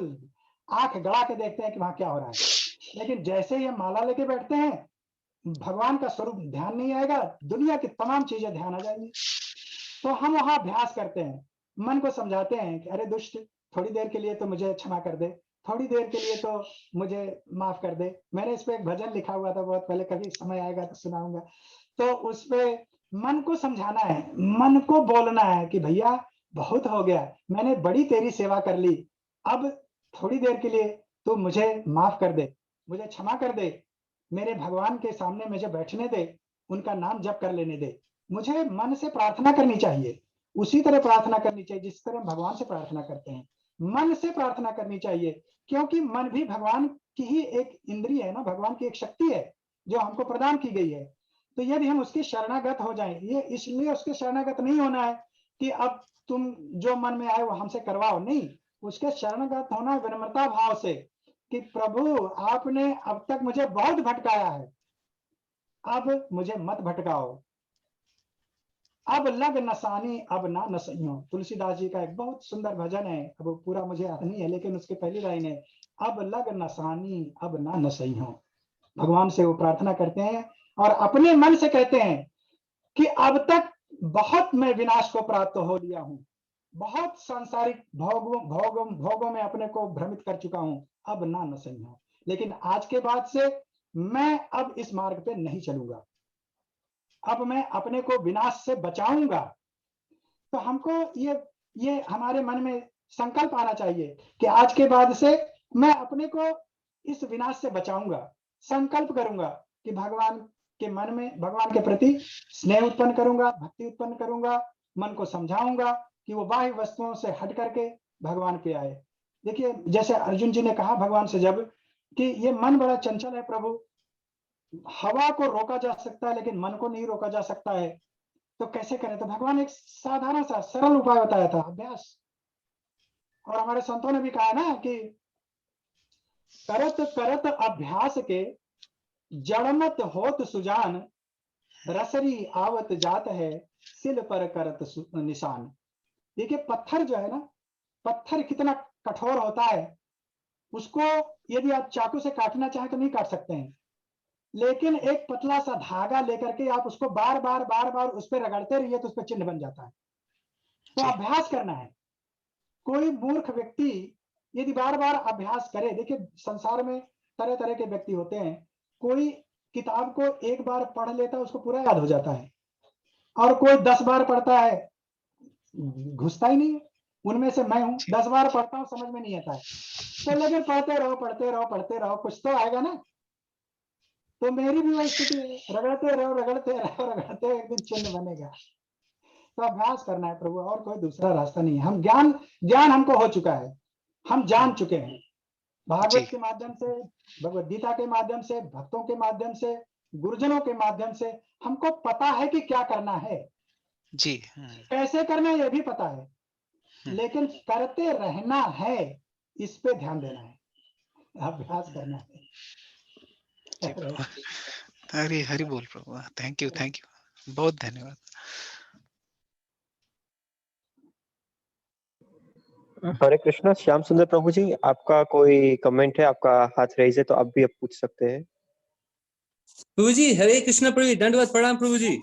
आंख गड़ा के देखते हैं कि वहां क्या हो रहा है। लेकिन जैसे ही हम माला लेके बैठते हैं, भगवान का स्वरूप ध्यान नहीं आएगा, दुनिया की तमाम चीजें ध्यान आ जाएंगी। तो हम वहां अभ्यास करते हैं, मन को समझाते हैं कि अरे दुष्ट, थोड़ी देर के लिए तो मुझे क्षमा कर दे, थोड़ी देर के लिए तो मुझे माफ कर दे। मैंने इस पे एक भजन लिखा हुआ था बहुत पहले, कभी समय आएगा तो सुनाऊंगा। तो उस पे मन को समझाना है, मन को बोलना है कि भैया बहुत हो गया, मैंने बड़ी तेरी सेवा कर ली, अब थोड़ी देर के लिए तू मुझे माफ कर दे, मुझे क्षमा कर दे, मेरे भगवान के सामने मुझे बैठने दे, उनका नाम जप कर लेने दे। मुझे मन से प्रार्थना करनी चाहिए, उसी तरह प्रार्थना करनी चाहिए जिस तरह हम भगवान से प्रार्थना करते हैं। मन से प्रार्थना करनी चाहिए, क्योंकि मन भी भगवान की ही एक इंद्रिय है ना, भगवान की एक शक्ति है जो हमको प्रदान की गई है। तो यदि हम उसके शरणागत हो जाएं, ये इसलिए उसके शरणागत नहीं होना है कि अब तुम जो मन में आए वो हमसे करवाओ, नहीं, उसके शरणगत होना विनम्रता भाव से कि प्रभु आपने अब तक मुझे बहुत भटकाया है, अब मुझे मत भटकाओ। अब लग नसानी अब ना नसइयों, तुलसीदास जी का एक बहुत सुंदर भजन है, अब वो पूरा मुझे याद नहीं है, लेकिन उसकी पहली लाइन है, अब लग नसानी अब ना नसइयों। भगवान से वो प्रार्थना करते हैं और अपने मन से कहते हैं कि अब तक बहुत मैं विनाश को प्राप्त हो लिया हूं, बहुत सांसारिक भोगों में अपने को भ्रमित कर चुका हूं, अब ना नसइयों, लेकिन आज के बाद से मैं अब इस मार्ग पे नहीं चलूंगा, अब मैं अपने को विनाश से बचाऊंगा। तो हमको ये हमारे मन में संकल्प आना चाहिए कि आज के बाद से मैं अपने को इस विनाश से बचाऊंगा। संकल्प करूंगा कि भगवान के मन में भगवान के प्रति स्नेह उत्पन्न करूंगा, भक्ति उत्पन्न करूंगा, मन को समझाऊंगा कि वो बाह्य वस्तुओं से हट करके भगवान पे आए। देखिए, जैसे अर्जुन जी ने कहा भगवान से जब कि ये मन बड़ा चंचल है प्रभु, हवा को रोका जा सकता है लेकिन मन को नहीं रोका जा सकता है, तो कैसे करें? तो भगवान एक साधारण सा सरल उपाय बताया था, अभ्यास। और हमारे संतों ने भी कहा ना कि करत करत अभ्यास के जड़मत होत सुजान, रसरी आवत जात है सिल पर करत निशान। देखिए, पत्थर जो है ना, पत्थर कितना कठोर होता है, उसको यदि आप चाकू से काटना चाहें तो नहीं काट सकते हैं, लेकिन एक पतला सा धागा लेकर के आप उसको बार बार उस पर रगड़ते रहिए तो उस पर चिन्ह बन जाता है। तो अभ्यास करना है। कोई मूर्ख व्यक्ति यदि बार बार अभ्यास करे, देखिए संसार में तरह तरह के व्यक्ति होते हैं, कोई किताब को एक बार पढ़ लेता है उसको पूरा याद हो जाता है, और कोई 10 बार पढ़ता है घुसता ही नहीं है। उनमें से मैं हूं, 10 बार पढ़ता हूं समझ में नहीं आता है, तो लेकिन पढ़ते रहो कुछ तो आएगा ना। तो मेरी भी वही स्थिति है, रगड़ते रहो, एक दिन चिन्ह बनेगा। तो अभ्यास करना है प्रभु, और कोई दूसरा रास्ता नहीं है। हम ज्ञान हमको हो चुका है, हम जान चुके हैं, भागवत के माध्यम से, भगवत गीता के माध्यम से, भक्तों के माध्यम से, गुरुजनों के माध्यम से हमको पता है कि क्या करना है जी, कैसे करना है, ये भी पता है, लेकिन करते रहना है, इस पे ध्यान देना है, अभ्यास करना है। हरि हरि बोल प्रभु, थैंक यू, बहुत धन्यवाद। हरे कृष्णा। श्याम सुंदर प्रभु जी, आपका कोई कमेंट है? आपका हाथ रेज है तो आप भी पूछ सकते हैं। प्रभु जी हरे कृष्ण प्रभु जी, दंडवत प्रणाम प्रभु जी।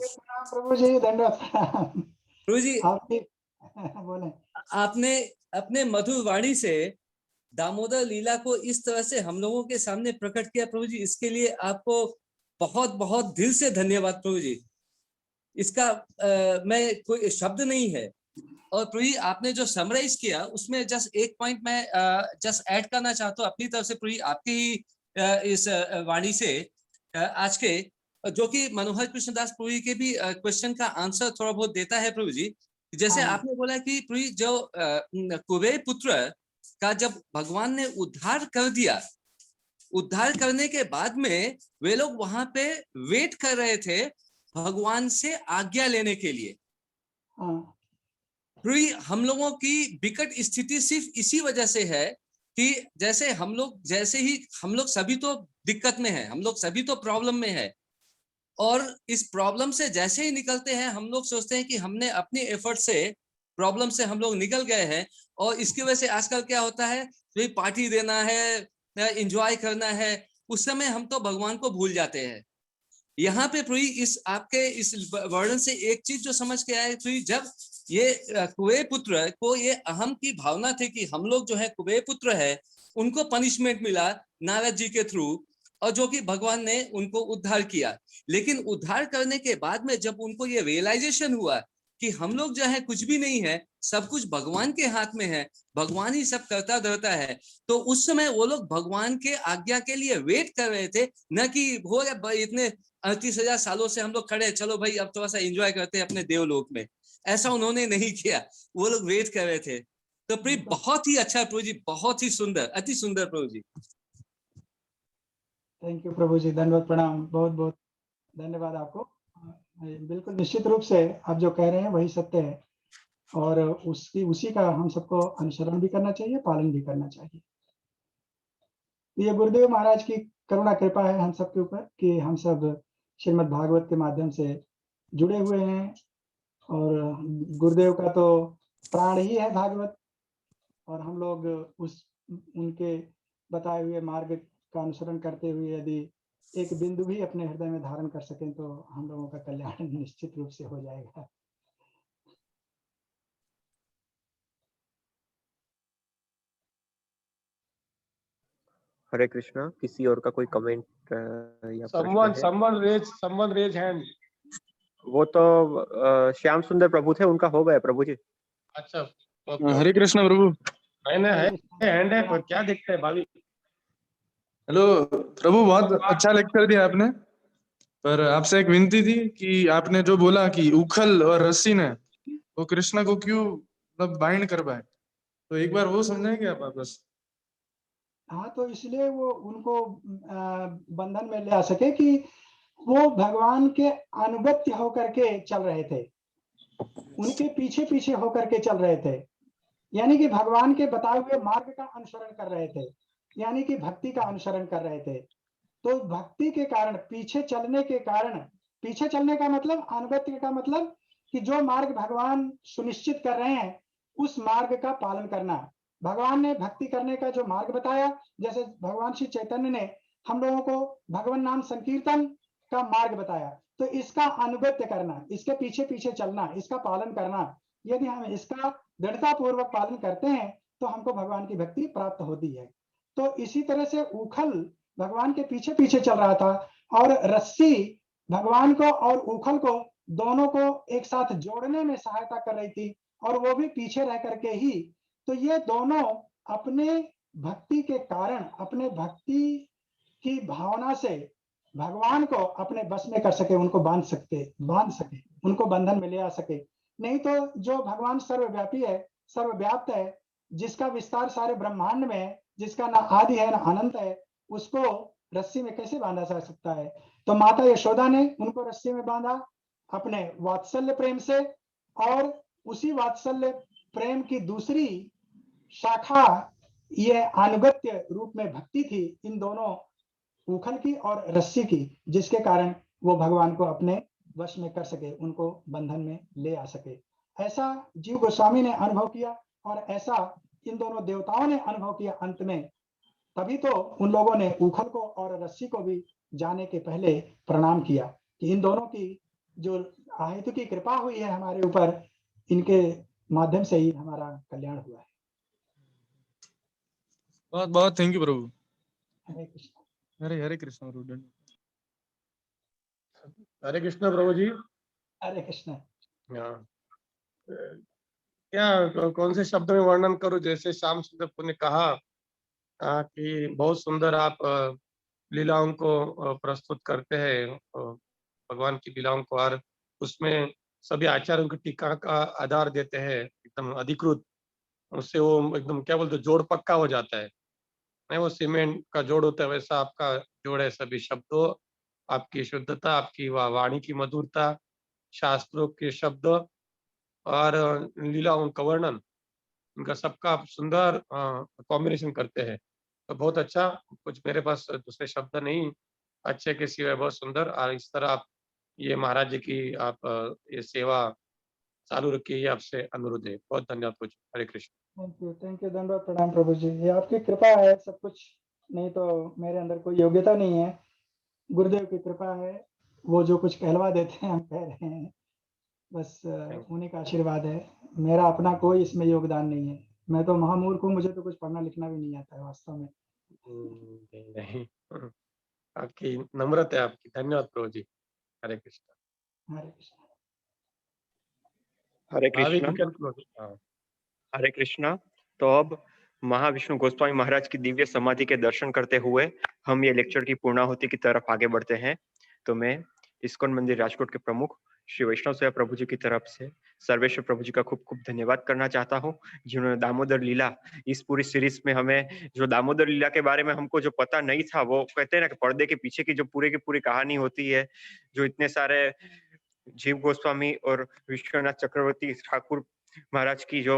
प्रभु जी दंडवत प्रणाम। प्रभु जी बोले, आपने अपने मधुर वाणी से दामोदर लीला को इस तरह से हम लोगों के सामने प्रकट किया प्रभु जी, इसके लिए आपको बहुत बहुत दिल से धन्यवाद प्रभु जी। इसका मैं कोई शब्द नहीं है। और प्रभु जी आपने जो समराइज किया उसमें जस्ट एक पॉइंट मैं जस्ट ऐड करना चाहता हूँ अपनी तरफ से प्रभु जी, आपकी इस वाणी से आज के, जो कि मनोहर कृष्णदास प्रभु जी के भी क्वेश्चन का आंसर थोड़ा बहुत देता है प्रभु जी। जैसे आपने बोला कि प्रभु जी जो कुबेर पुत्र का जब भगवान ने उद्धार कर दिया, उद्धार करने के बाद में वे लोग वहां पे वेट कर रहे थे भगवान से आज्ञा लेने के लिए। हम लोगों की विकट स्थिति सिर्फ इसी वजह से है कि जैसे हम लोग सभी तो दिक्कत में है, हम लोग सभी तो प्रॉब्लम में है, और इस प्रॉब्लम से जैसे ही निकलते हैं हम लोग सोचते हैं कि हमने अपनी एफर्ट से प्रॉब्लम से हम लोग निकल गए हैं, और इसकी वजह से आजकल क्या होता है, तो पार्टी देना है, एंजॉय करना है, उस समय हम तो भगवान को भूल जाते हैं। यहाँ पे प्री इस आपके इस वर्णन से एक चीज जो समझ के आए प्री, जब ये कुबेर पुत्र को ये अहम की भावना थी कि हम लोग जो है कुबेर पुत्र है, उनको पनिशमेंट मिला नारद जी के थ्रू, और जो कि भगवान ने उनको उद्धार किया। लेकिन उद्धार करने के बाद में जब उनको ये रियलाइजेशन हुआ कि हम लोग जो है कुछ भी नहीं है, सब कुछ भगवान के हाथ में है, भगवान ही सब करता धरता है, तो उस समय वो लोग भगवान के आज्ञा के लिए वेट कर रहे थे, न कि हो गया इतने 38,000 सालों से हम लोग खड़े, चलो भाई अब थोड़ा सा एंजॉय करते हैं अपने देवलोक में। ऐसा उन्होंने नहीं किया, वो लोग वेट कर रहे थे। तो प्रभु बहुत ही अच्छा प्रभु जी, बहुत ही सुंदर, अति सुंदर प्रभु जी। थैंक यू प्रभु जी, दंडवत प्रणाम, बहुत बहुत धन्यवाद आपको। बिल्कुल निश्चित रूप से आप जो कह रहे हैं वही सत्य है और उसी का हम सबको अनुसरण भी करना चाहिए, पालन भी करना चाहिए। ये गुरुदेव महाराज की करुणा कृपा है हम सब के ऊपर कि हम सब श्रीमद् भागवत के माध्यम से जुड़े हुए हैं और गुरुदेव का तो प्राण ही है भागवत और हम लोग उनके बताए हुए मार्ग का अनुसरण करते हुए यदि एक बिंदु भी अपने हृदय में धारण कर सकें तो हम लोगों का कल्याण निश्चित रूप से हो जाएगा। हरे कृष्णा। किसी और का कोई कमेंट या प्रश्न है? someone raise hand. वो तो श्याम सुंदर प्रभु थे, उनका हो गया प्रभु जी। अच्छा हरे कृष्णा प्रभु। हैंड है पर क्या दिखता है भाभी? हेलो प्रभु, बहुत अच्छा लेक्चर दिया आपने, पर आपसे एक विनती थी कि आपने जो बोला कि उखल और रस्सी ने वो कृष्णा को क्यों मतलब बाइंड कर पाए, तो एक बार वो समझाएंगे आप वापस? हाँ, तो इसलिए वो उनको बंधन में ले आ सके कि वो भगवान के अनुगत्य होकर के चल रहे थे, उनके पीछे पीछे होकर के चल रहे थे, यानी कि भगवान के बताए हुए मार्ग का अनुसरण कर रहे थे, यानी कि भक्ति का अनुसरण कर रहे थे। तो भक्ति के कारण पीछे चलने के कारण, पीछे चलने का मतलब अनुगत्य का मतलब कि जो मार्ग भगवान सुनिश्चित कर रहे हैं उस मार्ग का पालन करना। भगवान ने भक्ति करने का जो मार्ग बताया, जैसे भगवान श्री चैतन्य ने हम लोगों को भगवान नाम संकीर्तन का मार्ग बताया, तो इसका अनुगत्य करना, इसके पीछे पीछे चलना, इसका पालन करना, यदि हम इसका दृढ़ता पूर्वक पालन करते हैं तो हमको भगवान की भक्ति प्राप्त होती है। तो इसी तरह से उखल भगवान के पीछे पीछे चल रहा था और रस्सी भगवान को और उखल को दोनों को एक साथ जोड़ने में सहायता कर रही थी और वो भी पीछे रह करके ही। तो ये दोनों अपने भक्ति के कारण, अपने भक्ति की भावना से भगवान को अपने बस में कर सके, उनको बांध सके, उनको बंधन में ले आ सके। नहीं तो जो भगवान सर्वव्यापी है, सर्वव्याप्त है, जिसका विस्तार सारे ब्रह्मांड में है, जिसका ना आदि है ना अनंत है, उसको रस्सी में कैसे बांधा जा सकता है? तो माता यशोदा ने उनको रस्सी में बांधा अपने वात्सल्य प्रेम से, और उसी वात्सल्य प्रेम की दूसरी शाखा ये अनुगत्य रूप में भक्ति थी, इन दोनों उखल की और रस्सी की, जिसके कारण वो भगवान को अपने वश में कर सके, उनको बंधन में ले आ सके। ऐसा जीव गोस्वामी ने अनुभव किया और ऐसा इन दोनों देवताओं ने अनुभव किया अंत में। तभी तो उन लोगों ने उखल को और रस्सी को भी जाने के पहले प्रणाम किया कि इन दोनों की जो आहित की कृपा हुई है हमारे ऊपर, इनके माध्यम से ही हमारा कल्याण हुआ है। बहुत बहुत थैंक यू प्रभु। हरे कृष्ण। हरे कृष्ण प्रभु। हरे कृष्ण प्रभु जी। हरे कृष्ण। क्या कौन से शब्द में वर्णन करूं? जैसे श्याम सुंदर ने कहा कि बहुत सुंदर आप लीलाओं को प्रस्तुत करते हैं, भगवान की लीलाओं को, और उसमें सभी आचार्यों की टीका का आधार देते हैं एकदम अधिकृत। उससे वो एकदम क्या बोलते जोड़ पक्का हो जाता है, नहीं वो सीमेंट का जोड़ होता है, वैसा आपका जोड़ है। सभी शब्दों, आपकी शुद्धता, आपकी वाणी की मधुरता, शास्त्रों के शब्द और लीलाओं का वर्णन, उनका सबका आप सुंदर कॉम्बिनेशन करते हैं। तो बहुत अच्छा, कुछ मेरे पास दूसरे शब्द नहीं अच्छे के सिवाय, बहुत सुंदर। और इस तरह आप ये महाराज जी की आप ये सेवा चालू रखिए, ये आपसे अनुरोध है। बहुत धन्यवाद प्रभु। हरे कृष्ण। थैंक यू, धन्यवाद, प्रणाम प्रभु जी। ये आपकी कृपा है सब कुछ, नहीं तो मेरे अंदर कोई योग्यता नहीं है, गुरुदेव की कृपा है। वो जो कुछ कहलवा देते हैं हम कह रहे हैं, बस उन्हीं का आशीर्वाद है। मेरा अपना कोई इसमें योगदान नहीं है। मैं तो महामूर्ख हूँ, मुझे तो कुछ पढ़ना लिखना भी नहीं आता है वास्तव में। नहीं, आपकी नम्रता है आपकी। धन्यवाद प्रभु जी। हरे कृष्ण। हरे कृष्ण। हरे भाभी कृष्णा। हरे कृष्णा। तो अब महाविष्णु गोस्वामी महाराज की दिव्य समाधि के दर्शन करते हुए हम ये लेक्चर की पूर्णाहुति की तरफ आगे बढ़ते हैं। तो मैं इस्कॉन मंदिर राजकोट के प्रमुख श्री वैष्णव सेवा प्रभु जी की तरफ से सर्वेश्वर प्रभु जी का खूब खूब धन्यवाद करना चाहता हूँ, जिन्होंने दामोदर लीला इस पूरी सीरीज में हमें, जो दामोदर लीला के बारे में हमको जो पता नहीं था, वो कहते हैं ना कि पर्दे के पीछे की जो पूरी की पूरी कहानी होती है, जो इतने सारे जीव गोस्वामी और विश्वनाथ चक्रवर्ती ठाकुर महाराज की जो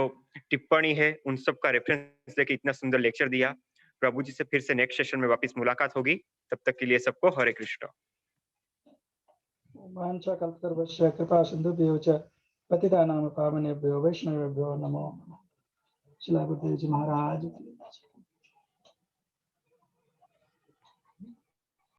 टिप्पणी है उन सब का रेफरेंस लेके इतना सुंदर लेक्चर दिया। प्रभु जी से फिर से नेक्स्ट सेशन में वापस मुलाकात होगी। तब तक के लिए सबको हरे कृष्ण। वाञ्छा कल्पतरुभ्यश्च कृपा सिन्धुभ्यो च पतितानां पावनेभ्यो वैष्णवेभ्यो नमो नमः। श्रील गुरुदेव जी महाराज की